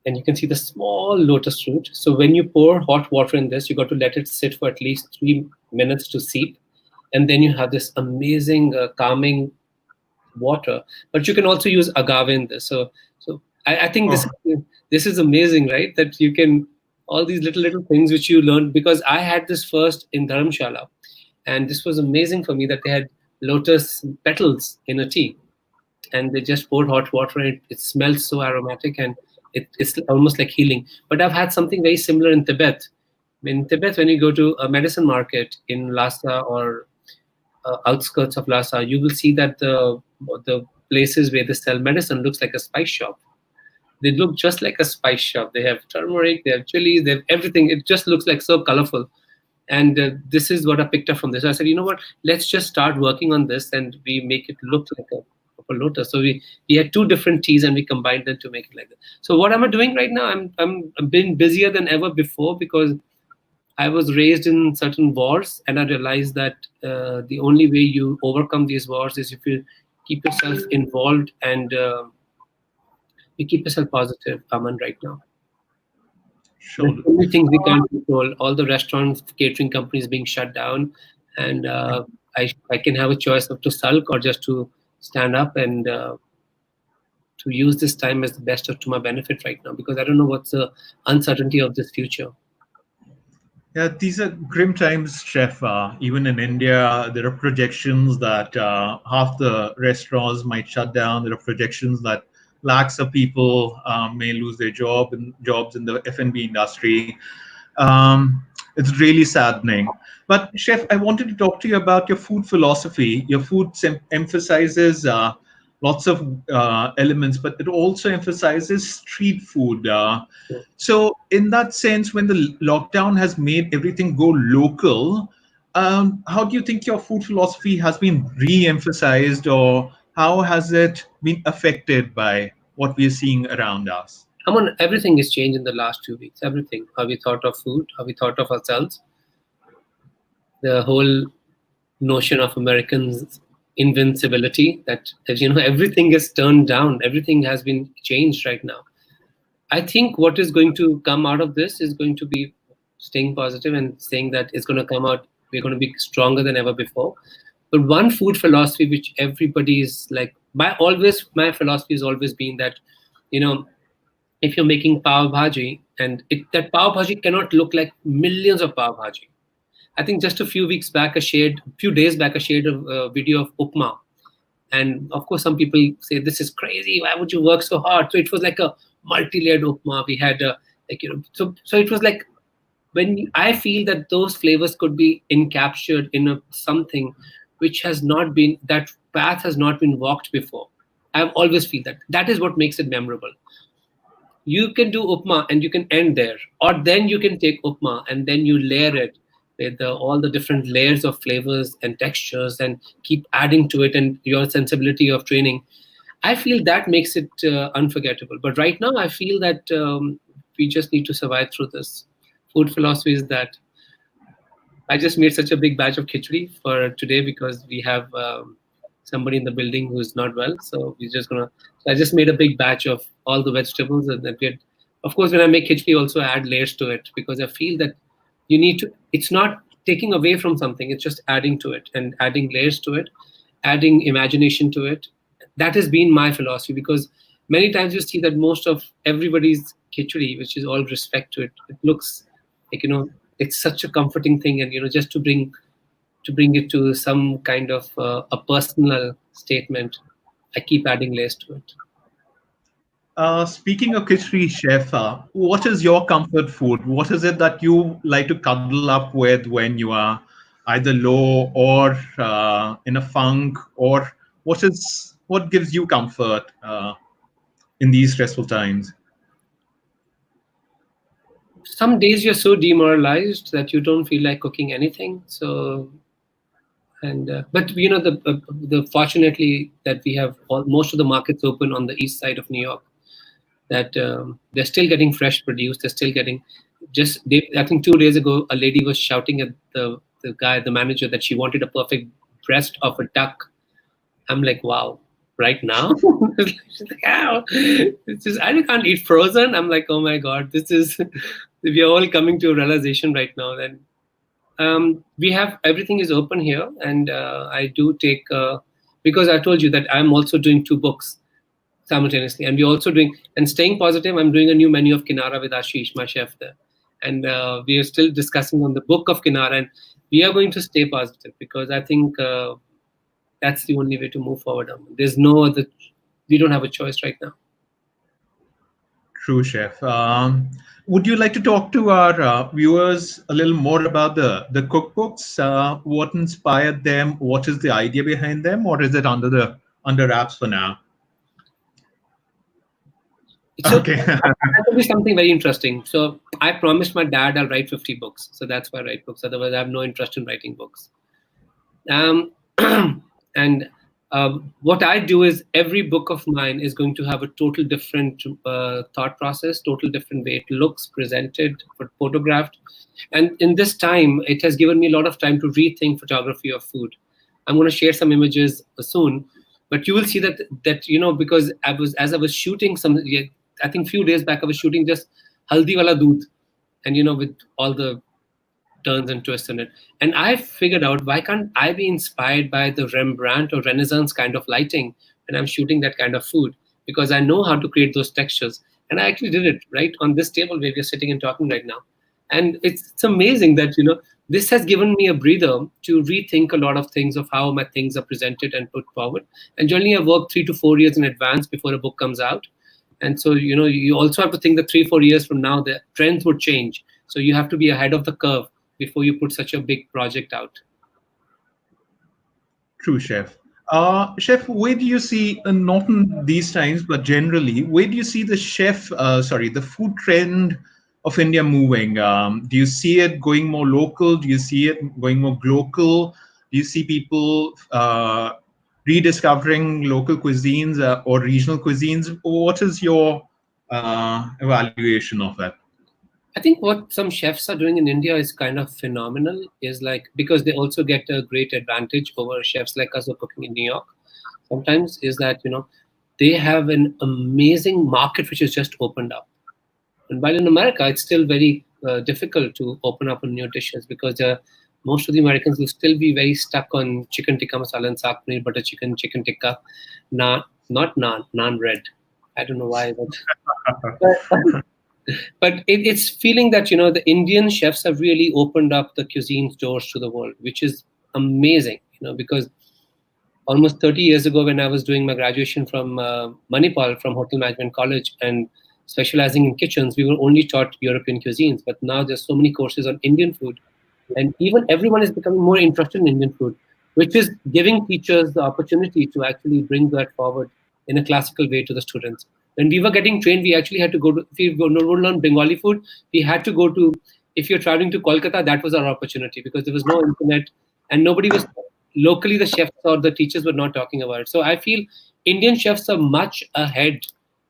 you can see the small lotus root. So when you pour hot water in this, you got to let it sit for at least 3 minutes to seep. And then you have this amazing calming water. But you can also use agave in this. So I think this is amazing, right? That you can, all these little things which you learn, because I had this first in Dharamshala. And this was amazing for me that they had lotus petals in a tea. And they just poured hot water and it smells so aromatic, and it's almost like healing. But I've had something very similar in Tibet. In Tibet, when you go to a medicine market in Lhasa or outskirts of Lhasa, you will see that the places where they sell medicine looks like a spice shop. They look just like a spice shop. They have turmeric, they have chilies, they have everything. It just looks like so colorful. And this is what I picked up from this. I said, you know what, let's just start working on this and we make it look like a lotus. So we had two different teas and we combined them to make it like that. So what am I doing right now? I'm been busier than ever before, because I was raised in certain wars, and I realized that the only way you overcome these wars is if you keep yourself involved and you keep yourself positive, Aman, right now. Sure. There's so many things we can't control. All the restaurants, catering companies being shut down, and I can have a choice of to sulk or just to stand up and to use this time as the best to my benefit right now, because I don't know what's the uncertainty of this future. Yeah, these are grim times, Chef. Even in India, there are projections that half the restaurants might shut down. There are projections that lakhs of people may lose their jobs in the F&B industry. It's really saddening. But Chef, I wanted to talk to you about your food philosophy. Your food emphasizes lots of elements, but it also emphasizes street food. So in that sense, when the lockdown has made everything go local, how do you think your food philosophy has been re-emphasized, or how has it been affected by what we are seeing around us? Everything has changed in the last 2 weeks. Everything. How we thought of food, how we thought of ourselves. The whole notion of Americans' invincibility, that everything is turned down. Everything has been changed right now. I think what is going to come out of this is going to be staying positive and saying that it's going to come out, we're going to be stronger than ever before. But one food philosophy which everybody is like, my philosophy has always been that, if you're making pav bhaji, and that pav bhaji cannot look like millions of pav bhaji. I think just a few days back, I shared a video of upma. And of course, some people say, this is crazy. Why would you work so hard? So it was like a multi-layered upma. We had so it was like, I feel that those flavors could be encaptured in something which has not been, that path has not been walked before. I've always feel that is what makes it memorable. You can do upma and you can end there, or then you can take upma and then you layer it with all the different layers of flavors and textures and keep adding to it, and your sensibility of training. I feel that makes it unforgettable. But right now, I feel that we just need to survive through this. Food philosophy is that I just made such a big batch of khichdi for today because we have somebody in the building who is not well. So I just made a big batch of all the vegetables, and then of course, when I make khichdi, also add layers to it, because I feel that you need to, it's not taking away from something, it's just adding to it and adding layers to it, adding imagination to it. That has been my philosophy, because many times you see that most of everybody's khichdi, which is all respect to it, it looks like, it's such a comforting thing, and just to bring it to some kind of a personal statement, I keep adding layers to it. Speaking of khichdi, Chef, what is your comfort food? What is it that you like to cuddle up with when you are either low or in a funk, or what gives you comfort in these stressful times? Some days you're so demoralized that you don't feel like cooking anything. So, but the fortunately that we have most of the markets open on the east side of New York, that they're still getting fresh produce. They're still getting I think 2 days ago, a lady was shouting at the manager, that she wanted a perfect breast of a duck. I'm like, wow, right now? She's like, how? I can't eat frozen. I'm like, oh my God, we are all coming to a realization right now. Then we have, everything is open here. And I do take, because I told you that I'm also doing 2 books simultaneously, and we're also doing, and staying positive, I'm doing a new menu of Kinara with Ashish, my chef there, and we are still discussing on the book of Kinara, and we are going to stay positive, because I think that's the only way to move forward. There's no other, we don't have a choice right now. True, Chef. Would you like to talk to our viewers a little more about the cookbooks? What inspired them? What is the idea behind them, or is it under wraps for now? So Okay. that will be something very interesting. So I promised my dad I'll write 50 books. So that's why I write books. Otherwise, I have no interest in writing books. Um, and what I do is every book of mine is going to have a total different thought process, total different way it looks, presented, photographed. And in this time, it has given me a lot of time to rethink photography of food. I'm going to share some images soon, but you will see that because as I was shooting I think few days back I was shooting just haldi wala doodh, and with all the turns and twists in it. And I figured out, why can't I be inspired by the Rembrandt or Renaissance kind of lighting when I'm shooting that kind of food? Because I know how to create those textures. And I actually did it right on this table where we're sitting and talking right now. And it's amazing that, this has given me a breather to rethink a lot of things of how my things are presented and put forward. And generally I work 3 to 4 years in advance before a book comes out. And so, you also have to think that 3-4 years from now, the trends would change. So you have to be ahead of the curve before you put such a big project out. True, Chef. Chef, where do you see, not in these times, but generally, where do you see the food trend of India moving? Do you see it going more local? Do you see it going more global? Do you see people rediscovering local cuisines or regional cuisines? What is your evaluation of that? I think what some chefs are doing in India is kind of phenomenal, is like, because they also get a great advantage over chefs like us who are cooking in New York sometimes, is that, they have an amazing market which has just opened up. And while in America, it's still very difficult to open up on new dishes, because most of the Americans will still be very stuck on chicken tikka masala and saag paneer, butter chicken, chicken tikka, naan, not naan, naan bread. I don't know why, but it's feeling that, the Indian chefs have really opened up the cuisine's doors to the world, which is amazing, because almost 30 years ago, when I was doing my graduation from Manipal, from Hotel Management College, and specializing in kitchens, we were only taught European cuisines. But now there's so many courses on Indian food, and even everyone is becoming more interested in Indian food, which is giving teachers the opportunity to actually bring that forward in a classical way to the students. When we were getting trained, we actually had to go to, if we were to learn Bengali food, we had to go to, if you're traveling to Kolkata, that was our opportunity, because there was no internet and nobody was, locally the chefs or the teachers were not talking about it. So I feel Indian chefs are much ahead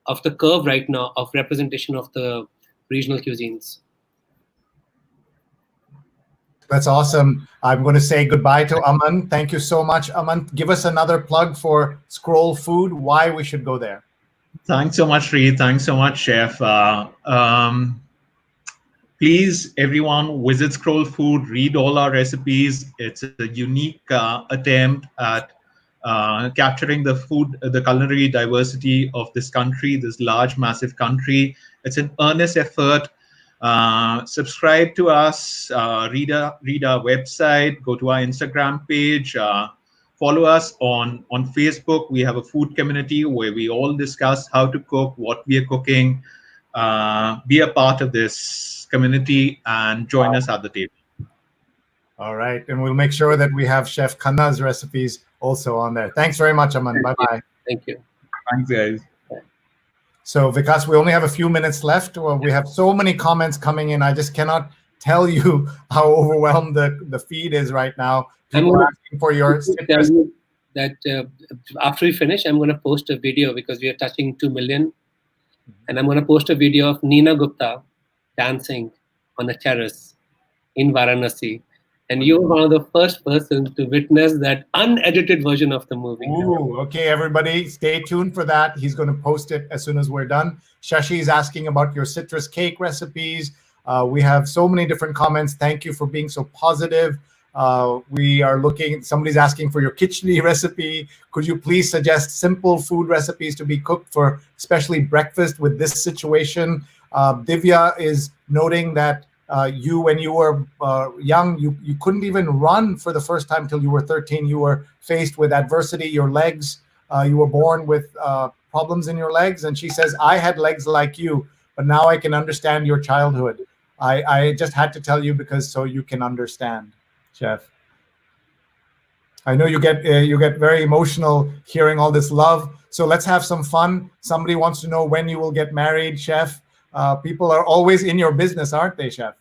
of the curve right now of representation of the regional cuisines. That's awesome. I'm going to say goodbye to Aman. Thank you so much, Aman. Give us another plug for Scroll Food, why we should go there. Thanks so much, Sree. Thanks so much, Chef. Please, everyone, visit Scroll Food, read all our recipes. It's a unique attempt at capturing the culinary diversity of this country, this large, massive country. It's an earnest effort. Subscribe to us, read our website, go to our Instagram page, follow us on Facebook. We have a food community where we all discuss how to cook, what we are cooking. Be a part of this community and join us at the table. All right. And we'll make sure that we have Chef Khanna's recipes also on there. Thanks very much, Aman. Bye-bye. Thank you. Thanks, guys. So, Vikas, we only have a few minutes left. Well, we have so many comments coming in. I just cannot tell you how overwhelmed the feed is right now. People are asking for your tell you that after we finish, I'm going to post a video, because we are touching 2 million. And I'm going to post a video of Neena Gupta dancing on a terrace in Varanasi. And you were one of the first persons to witness that unedited version of the movie. Ooh, okay, everybody, stay tuned for that. He's going to post it as soon as we're done. Shashi is asking about your citrus cake recipes. We have so many different comments. Thank you for being so positive. We are looking, somebody's asking for your khichdi recipe. Could you please suggest simple food recipes to be cooked for especially breakfast with this situation? Divya is noting that you, when you were young, you couldn't even run for the first time till you were 13. You were faced with adversity, your legs, you were born with problems in your legs. And she says, I had legs like you, but now I can understand your childhood. I just had to tell you because so you can understand, Chef. I know you get very emotional hearing all this love. So let's have some fun. Somebody wants to know when you will get married, Chef. People are always in your business, aren't they, Chef?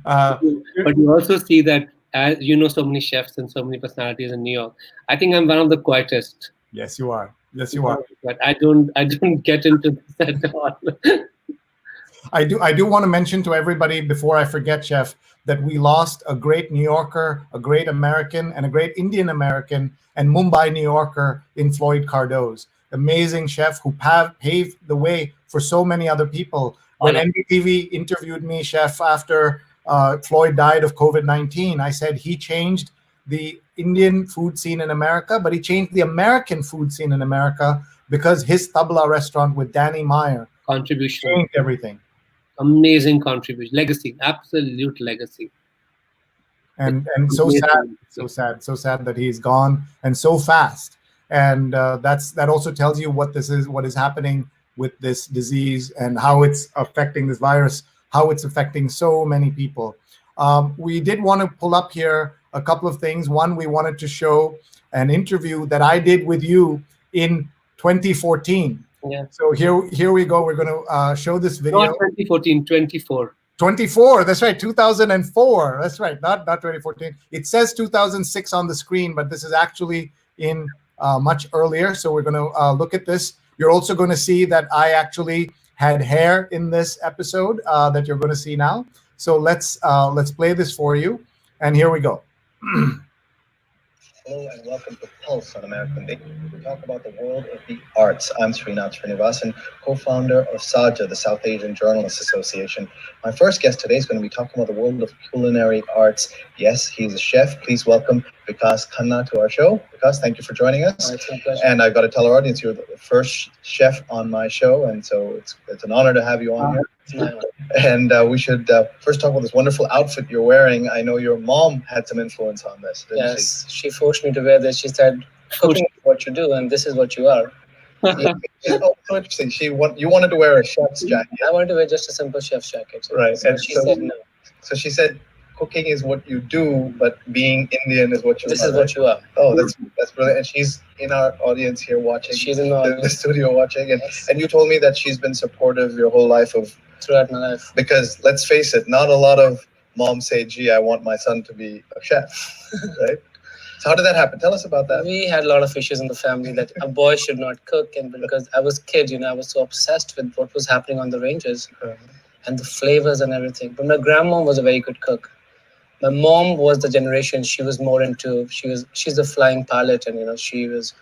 But you also see that, as you know, so many chefs and so many personalities in New York. I think I'm one of the quietest. Yes, you are. Yes, you are. But I don't get into this at all. I do want to mention to everybody before I forget, Chef, that we lost a great New Yorker, a great American, and a great Indian American and Mumbai New Yorker in Floyd Cardoz. Amazing chef who paved the way for so many other people. When NDTV interviewed me, Chef, after Floyd died of COVID-19, I said he changed the Indian food scene in America, but he changed the American food scene in America because his tabla restaurant with Danny Meyer contribution changed everything. Amazing contribution, legacy, absolute legacy. And so sad that he's gone, and so fast. And that also tells you what is happening with this disease and how it's affecting this virus, how it's affecting so many people. We did want to pull up here a couple of things. One, we wanted to show an interview that I did with you in 2014. Yeah. So here we go. We're going to show this video. Not 2014, 24. 24. That's right. 2004. That's right. Not 2014. It says 2006 on the screen, but this is actually in much earlier. So we're going to look at this. You're also going to see that I actually had hair in this episode that you're going to see now. So let's play this for you. And here we go. Hello and welcome to Pulse on American Day. We talk about the world of the arts. I'm Sreenivasan, co-founder of SAJA, the South Asian Journalists Association. My first guest today is going to be talking about the world of culinary arts. Yes, he's a chef. Please welcome Vikas Khanna to our show. Vikas, thank you for joining us. It's my pleasure. And I've got to tell our audience you're the first chef on my show, and so it's an honor to have you on here. And we should first talk about this wonderful outfit you're wearing. I know your mom had some influence on this, didn't Yes, she forced me to wear this. She said, cooking is what you do, and this is what you are. she? Oh, so interesting. You wanted to wear a chef's jacket. I wanted to wear just a simple chef's jacket. Right. So And she so- said, no, So she said, cooking is what you do, but being Indian is what you this are. is what you are. Oh, that's brilliant. And she's in our audience here watching. She's in the the audience studio watching. Yes. And you told me that she's been supportive your whole life Throughout my life. because let's face it, not a lot of moms say, gee, I want my son to be a chef, right? So how did that happen? Tell us about that. We had a lot of issues in the family that a boy should not cook, and because I was a kid, I was so obsessed with what was happening on the ranges and the flavors and everything. But my grandma was a very good cook. My mom was the generation, she was more into, she's a flying pilot, and she's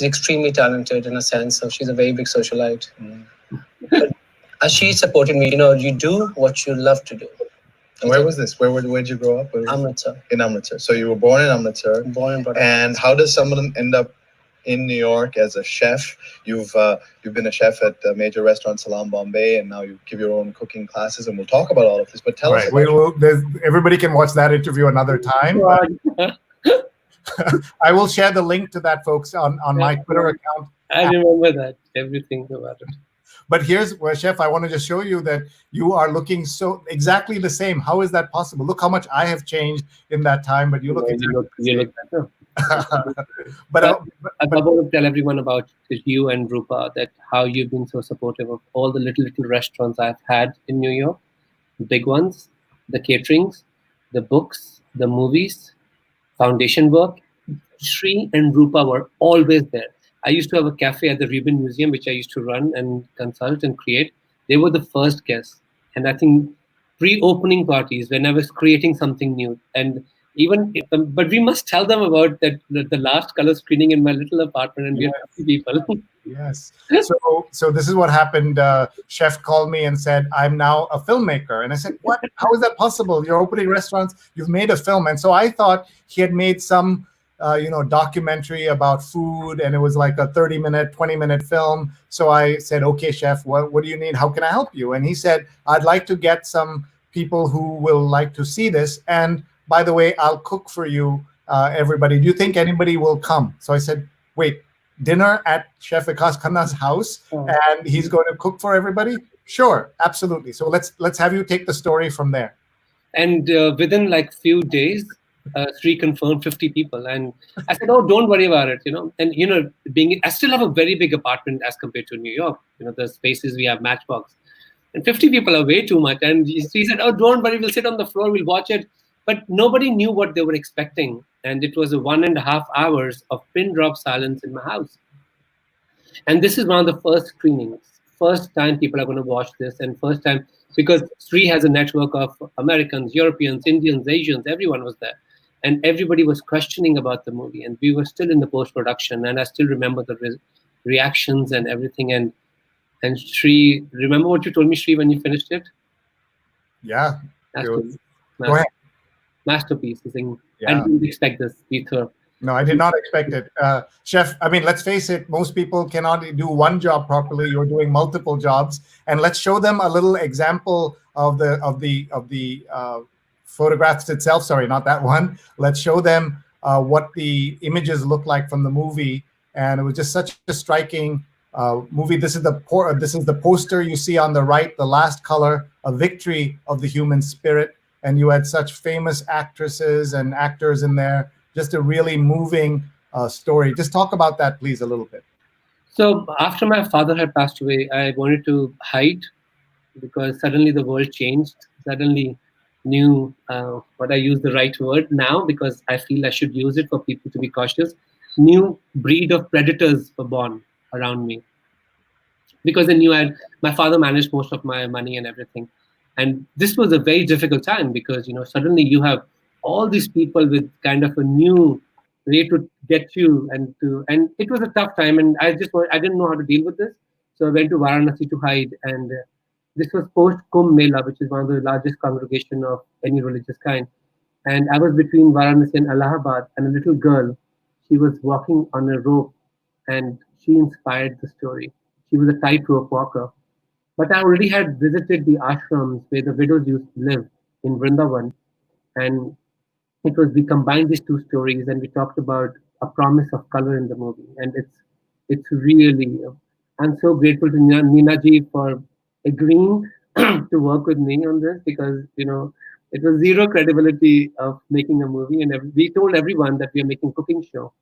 extremely talented in a sense, so she's a very big socialite. But she supported me, you do what you love to do. And where was this? Where'd you grow up? Amritsar. In Amritsar. So you were born in Amritsar. Born and brought up. And how does someone end up in New York as a chef? You've been a chef at a major restaurant, Salam Bombay, and now you give your own cooking classes, and we'll talk about all of this. But tell us. Everybody can watch that interview another time. I will share the link to that, folks, on my Twitter account. I remember that, everything about it. But here's where, Chef, I want to just show you that you are looking so exactly the same. How is that possible? Look how much I have changed in that time, but you look You look better. But I want to tell everyone about you and Rupa, that how you've been so supportive of all the little restaurants I've had in New York, the big ones, the caterings, the books, the movies, foundation work. Sree and Rupa were always there. I used to have a cafe at the Ribbon Museum, which I used to run and consult and create. They were the first guests. And I think pre-opening parties, when I was creating something new, and but we must tell them about that the last color screening in my little apartment, and we had 50 people. Yes. So this is what happened. Chef called me and said, I'm now a filmmaker. And I said, what? How is that possible? You're opening restaurants. You've made a film. And so I thought he had made some documentary about food, and it was like a 30-minute, 20-minute film. So I said, okay, Chef, what do you need? How can I help you? And he said, I'd like to get some people who will like to see this. And by the way, I'll cook for you, everybody. Do you think anybody will come? So I said, wait, dinner at Chef Vikas Khanna's house, and he's going to cook for everybody? Sure, absolutely. So let's have you take the story from there. And within like few days, Sree confirmed 50 people. And I said, oh, don't worry about it, you know. And, you know, I still have a very big apartment as compared to New York. You know, the spaces we have Matchbox. And 50 people are way too much. And she said, oh, don't worry, we'll sit on the floor, we'll watch it. But nobody knew what they were expecting. And it was a 1.5 hours of pin drop silence in my house. And this is one of the first screenings. First time people are going to watch this, and first time, because Sree has a network of Americans, Europeans, Indians, Asians, everyone was there. And everybody was questioning about the movie. And we were still in the post-production. And I still remember the reactions and everything. And Sree, remember what you told me, Sree, when you finished it? Yeah. Masterpiece. Go ahead. Masterpiece. I think Yeah. I didn't expect this either. No, I did not expect it. Chef, I mean, let's face it, most people cannot do one job properly. You're doing multiple jobs. And let's show them a little example of the photographs itself. Sorry, not that one. Let's show them what the images look like from the movie. And it was just such a striking movie. This is the poster you see on the right, the last color, a victory of the human spirit. And you had such famous actresses and actors in there. Just a really moving story. Just talk about that, please, a little bit. So after my father had passed away, I wanted to hide because suddenly the world changed. Suddenly knew what I use the right word now, because I feel I should use it for people to be cautious. New breed of predators were born around me, because they knew my father managed most of my money and everything. And this was a very difficult time because, you know, suddenly you have all these people with kind of a new way to get you, and it was a tough time. And I didn't know how to deal with this. So I went to Varanasi to hide. And this was post Kumbh Mela, which is one of the largest congregation of any religious kind. And I was between Varanasi and Allahabad, and a little girl, she was walking on a rope, and she inspired the story. She was a tightrope walker. But I already had visited the ashrams where the widows used to live in Vrindavan. And we combined these two stories, and we talked about a promise of color in the movie. And it's really, I'm so grateful to Nina ji for agreeing to work with me on this, because, you know, it was zero credibility of making a movie. And we told everyone that we are making a cooking show,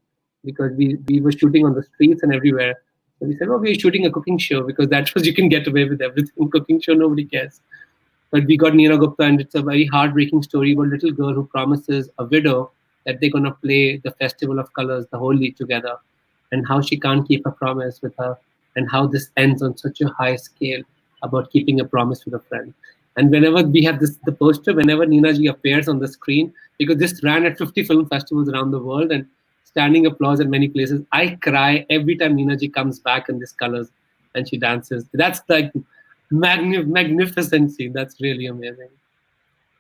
because we were shooting on the streets and everywhere. So we said, oh, we're shooting a cooking show, because that's what you can get away with everything. Cooking show, nobody cares. But we got Neera Gupta, and it's a very heartbreaking story about a little girl who promises a widow that they're going to play the Festival of Colors, the Holi, together, and how she can't keep a promise with her, and how this ends on such a high scale about keeping a promise with a friend. And whenever we have the poster, whenever Neena ji appears on the screen, because this ran at 50 film festivals around the world and standing applause at many places, I cry every time Neena ji comes back in these colors and she dances. That's like magnificent scene. That's really amazing.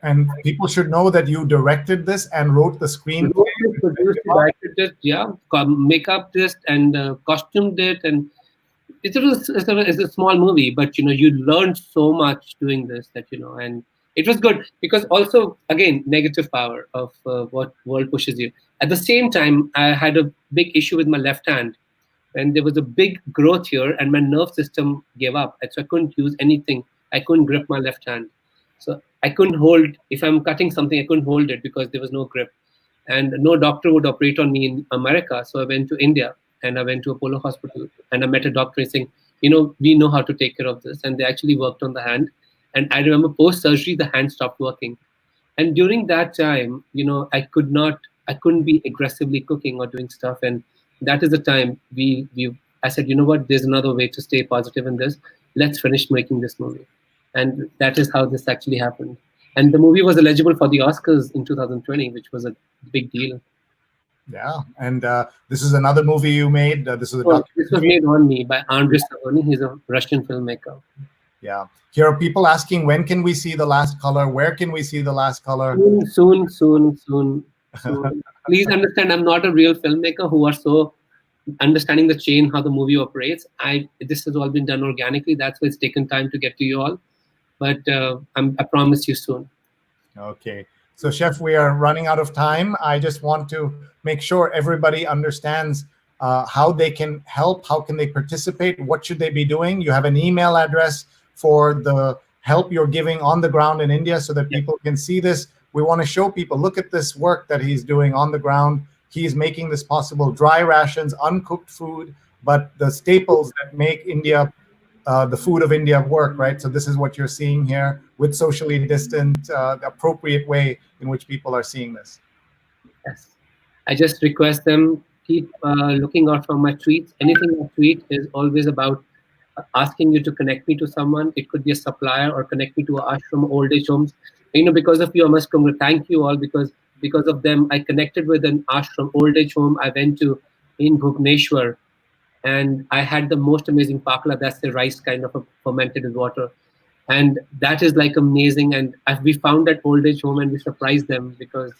And people should know that you directed this and wrote the screenplay. Produced, directed it, yeah, makeup this and costumed it, and it's a small movie, but you know, you learned so much doing this that, you know, and it was good because also, again, negative power of what world pushes you. At the same time, I had a big issue with my left hand. And there was a big growth here, and my nerve system gave up. And so I couldn't use anything. I couldn't grip my left hand. So I couldn't hold, if I'm cutting something, I couldn't hold it because there was no grip. And no doctor would operate on me in America. So I went to India, and I went to Apollo Hospital, and I met a doctor saying, you know, we know how to take care of this. And they actually worked on the hand. And I remember post-surgery, the hand stopped working. And during that time, you know, I couldn't be aggressively cooking or doing stuff. And that is the time I said, you know what, there's another way to stay positive in this. Let's finish making this movie. And that is how this actually happened. And the movie was eligible for the Oscars in 2020, which was a big deal. Yeah, and this is another movie you made. This was made on me by Andrei Savony. He's a Russian filmmaker. Yeah. Here are people asking, when can we see The Last Color? Where can we see The Last Color? Soon. Please understand, I'm not a real filmmaker who are so understanding the chain, how the movie operates. This has all been done organically. That's why it's taken time to get to you all. But I promise you soon. Okay. So, Chef, we are running out of time. I just want to make sure everybody understands how they can help, how can they participate, what should they be doing. You have an email address for the help you're giving on the ground in India so that people can see this we want to show people, look at this work that he's doing on the ground. He's making this possible. Dry rations, uncooked food, but the staples that make India, the food of India work, right? So this is what you're seeing here with socially distant, the appropriate way in which people are seeing this. Yes. I just request them keep looking out for my tweets. Anything I tweet is always about asking you to connect me to someone. It could be a supplier or connect me to ashram, old age homes. Because of you, I must thank you all, because of them, I connected with an ashram, old age home. I went to in Bhubaneswar, and I had the most amazing pakla. That's the rice kind of fermented with water. And that is like amazing. And we found that old age home and we surprised them, because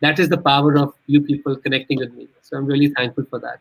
that is the power of you people connecting with me. So I'm really thankful for that.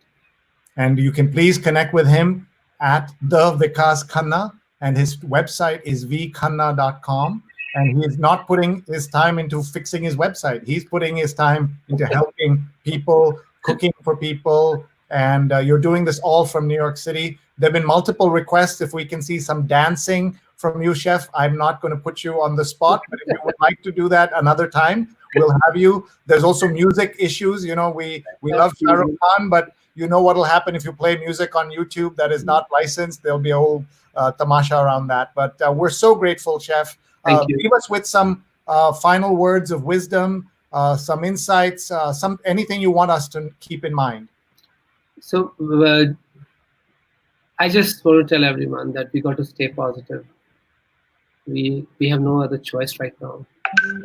And you can please connect with him at the Vikas Khanna, and his website is vkhanna.com. And he is not putting his time into fixing his website. He's putting his time into helping people, cooking for people. And you're doing this all from New York City. There have been multiple requests if we can see some dancing from you, Chef. I'm not going to put you on the spot, but if you would like to do that another time, we'll have you. There's also music issues. We love Shah Rukh Khan, but you know what will happen if you play music on YouTube that is not licensed. There'll be a whole tamasha around that. But we're so grateful, Chef. Thank you. Leave us with some final words of wisdom, some insights, anything you want us to keep in mind. So I just want to tell everyone that we got to stay positive. We have no other choice right now.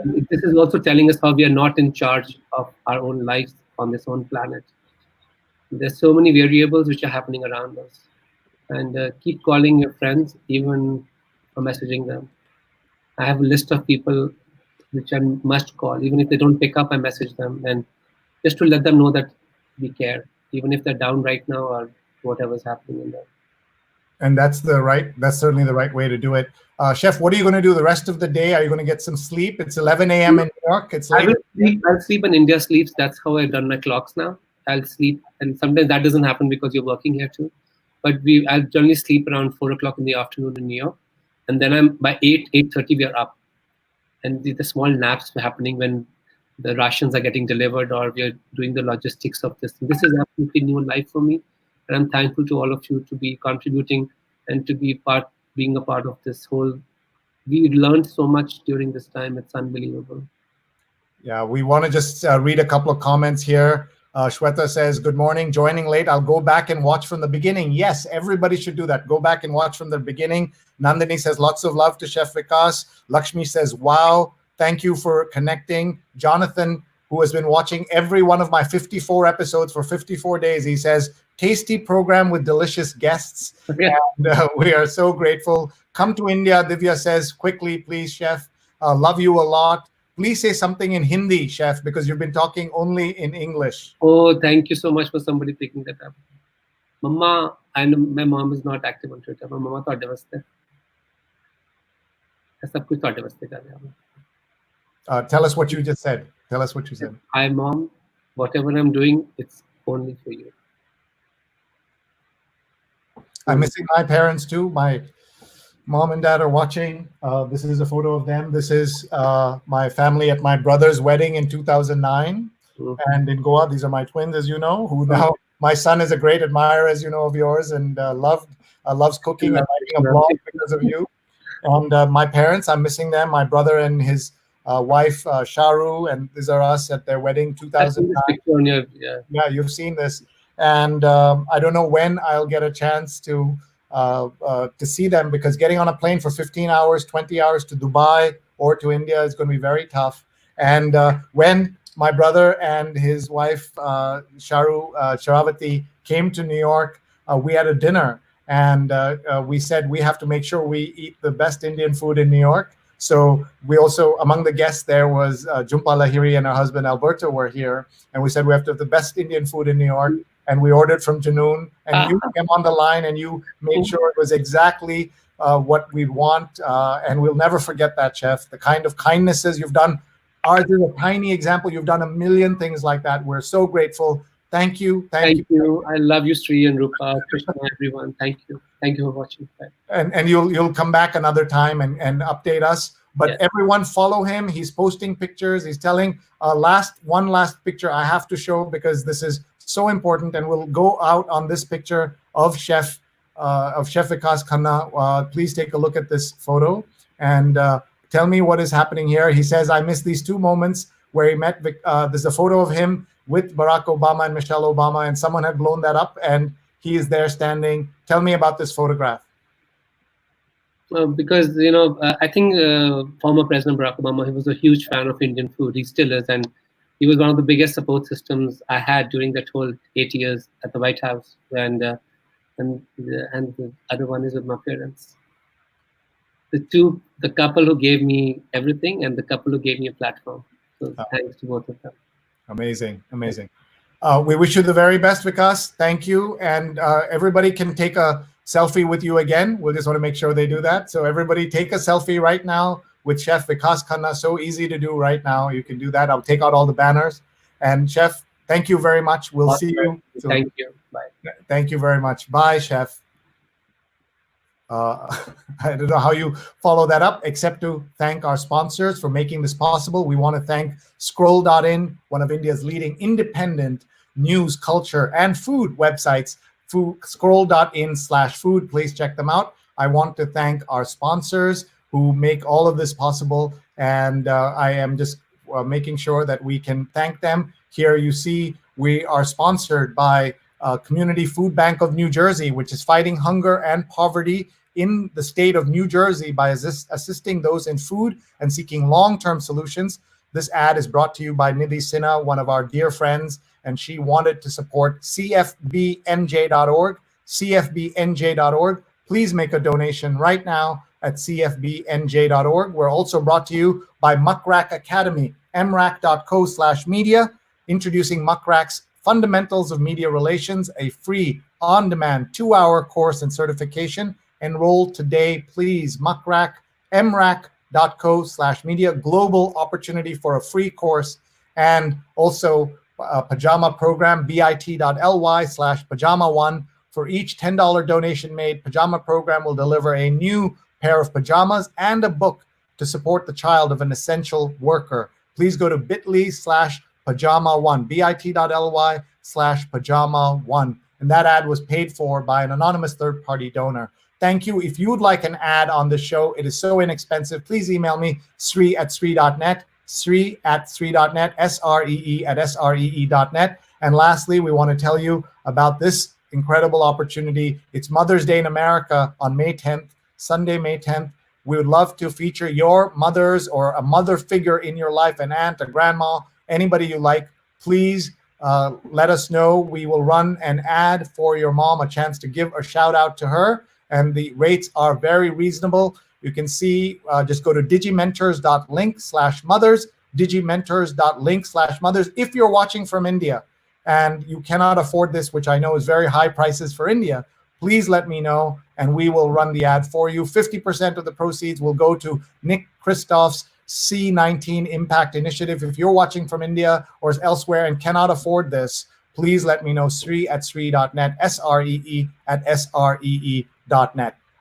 This is also telling us how we are not in charge of our own lives on this own planet. There's so many variables which are happening around us. And keep calling your friends, even for messaging them. I have a list of people which I must call. Even if they don't pick up, I message them. And just to let them know that we care, even if they're down right now or whatever's happening in there. And that's certainly the right way to do it. Chef, what are you going to do the rest of the day? Are you going to get some sleep? It's 11 a.m. in New York. It's late. I'll sleep when India sleeps. That's how I've done my clocks now. I'll sleep. And sometimes that doesn't happen because you're working here too. But I'll generally sleep around 4 o'clock in the afternoon in New York. And then by 8:30, we are up. And the small naps are happening when the rations are getting delivered or we are doing the logistics of this. This is absolutely new life for me. And I'm thankful to all of you to be contributing and to be being a part of this whole. We learned so much during this time. It's unbelievable. Yeah, we want to just read a couple of comments here. Shweta says, good morning, joining late. I'll go back and watch from the beginning. Yes, everybody should do that. Go back and watch from the beginning. Nandini says, lots of love to Chef Vikas. Lakshmi says, wow, thank you for connecting. Jonathan, who has been watching every one of my 54 episodes for 54 days, he says, tasty program with delicious guests. Okay. And we are so grateful. Come to India, Divya says, quickly, please, Chef. Love you a lot. Please say something in Hindi, Chef, because you've been talking only in English. Oh, thank you so much for somebody picking that up. Mama, I know my mom is not active on Twitter. My mama thought vaste. Sab kuch thought vaste kar raha. Tell us what you just said. Tell us what you said. Hi, Mom. Whatever I'm doing, it's only for you. I'm missing my parents too. My mom and dad are watching. This is a photo of them. This is my family at my brother's wedding in 2009. Mm-hmm. And in Goa, these are my twins, as you know, who now, my son is a great admirer, as you know, of yours, and loves cooking and writing a blog because of you. And my parents, I'm missing them. My brother and his wife, Sharu, and these are us at their wedding, 2009. Yeah, you've seen this. And I don't know when I'll get a chance to see them, because getting on a plane for 15 hours, 20 hours to Dubai or to India is going to be very tough. And when my brother and his wife, Sharavati, came to New York, we had a dinner. And we said we have to make sure we eat the best Indian food in New York. So we also, among the guests there was Jhumpa Lahiri and her husband Alberto were here. And we said we have to have the best Indian food in New York. And we ordered from Junoon. And you came on the line and you made sure it was exactly what we want. And we'll never forget that, Chef. The kind of kindnesses you've done. Ours is a tiny example. You've done a million things like that. We're so grateful. Thank you. Thank you. I love you, Sree and Rupa, Krishna, everyone. Thank you. Thank you for watching. And you'll come back another time and update us. But Yeah. everyone follow him. He's posting pictures. He's telling one last picture I have to show because this is so important, and we'll go out on this picture of Chef Vikas Khanna. Please take a look at this photo and tell me what is happening here. He says, I miss these two moments where he met, there's a photo of him with Barack Obama and Michelle Obama, and someone had blown that up, and he is there standing. Tell me about this photograph. Because, I think former President Barack Obama, he was a huge fan of Indian food. He still is. And he was one of the biggest support systems I had during that whole 8 years at the White House. And the other one is with my parents. The couple who gave me everything and the couple who gave me a platform. So thanks to both of them. Amazing, amazing. We wish you the very best, Vikas. Thank you. And everybody can take a selfie with you again. We'll just want to make sure they do that. So everybody take a selfie right now with Chef Vikas Khanna. So easy to do right now. You can do that. I'll take out all the banners. And Chef, thank you very much. We'll see you soon. Thank you. Bye. Thank you very much. Bye, Chef. I don't know how you follow that up, except to thank our sponsors for making this possible. We want to thank Scroll.in, one of India's leading independent news, culture, and food websites. Scroll.in/food. Please check them out. I want to thank our sponsors who make all of this possible, and I am just making sure that we can thank them. Here you see we are sponsored by Community Food Bank of New Jersey, which is fighting hunger and poverty in the state of New Jersey by assisting those in food and seeking long-term solutions. This ad is brought to you by Nidhi Sinha, one of our dear friends, and she wanted to support CFBNJ.org, CFBNJ.org. Please make a donation right now at CFBNJ.org. We're also brought to you by McCracken Academy, mrac.co/media, introducing McCrack's Fundamentals of Media Relations, a free on-demand 2-hour course and certification. Enroll today, please. McCrack, mrac.co/media, global opportunity for a free course. And also Pajama Program, bit.ly/pajama1. For each $10 donation made, Pajama Program will deliver a new pair of pajamas and a book to support the child of an essential worker. Please go to bit.ly/pajama1, bit.ly/pajama1. And that ad was paid for by an anonymous third-party donor. Thank you. If you would like an ad on the show, it is so inexpensive. Please email me, Sree@Sree.net, Sree@Sree.net, SREE@SREE.net. And lastly, we want to tell you about this incredible opportunity. It's Mother's Day in America on May 10th, Sunday, May 10th. We would love to feature your mothers or a mother figure in your life, an aunt, a grandma, anybody you like. Please let us know. We will run an ad for your mom, a chance to give a shout out to her. And the rates are very reasonable. You can see, just go to digimentors.link/mothers, digimentors.link/mothers. If you're watching from India and you cannot afford this, which I know is very high prices for India, please let me know and we will run the ad for you. 50% of the proceeds will go to Nick Kristoff's C19 Impact Initiative. If you're watching from India or elsewhere and cannot afford this, please let me know. Sree@Sree.net, SREE@SREE.net.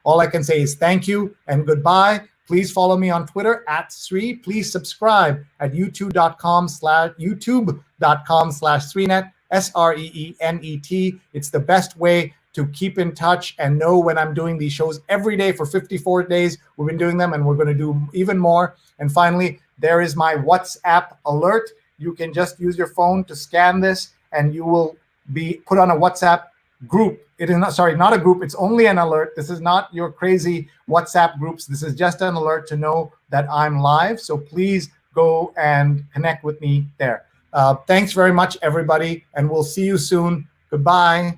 All I can say is thank you and goodbye. Please follow me on Twitter @Sree. Please subscribe at youtube.com/Sreenet, SREENET. It's the best way to keep in touch and know when I'm doing these shows every day for 54 days. We've been doing them and we're going to do even more. And finally, there is my WhatsApp alert. You can just use your phone to scan this and you will be put on a WhatsApp group. It is not, sorry, not a group. It's only an alert. This is not your crazy WhatsApp groups. This is just an alert to know that I'm live. So please go and connect with me there. Thanks very much, everybody. And we'll see you soon. Goodbye.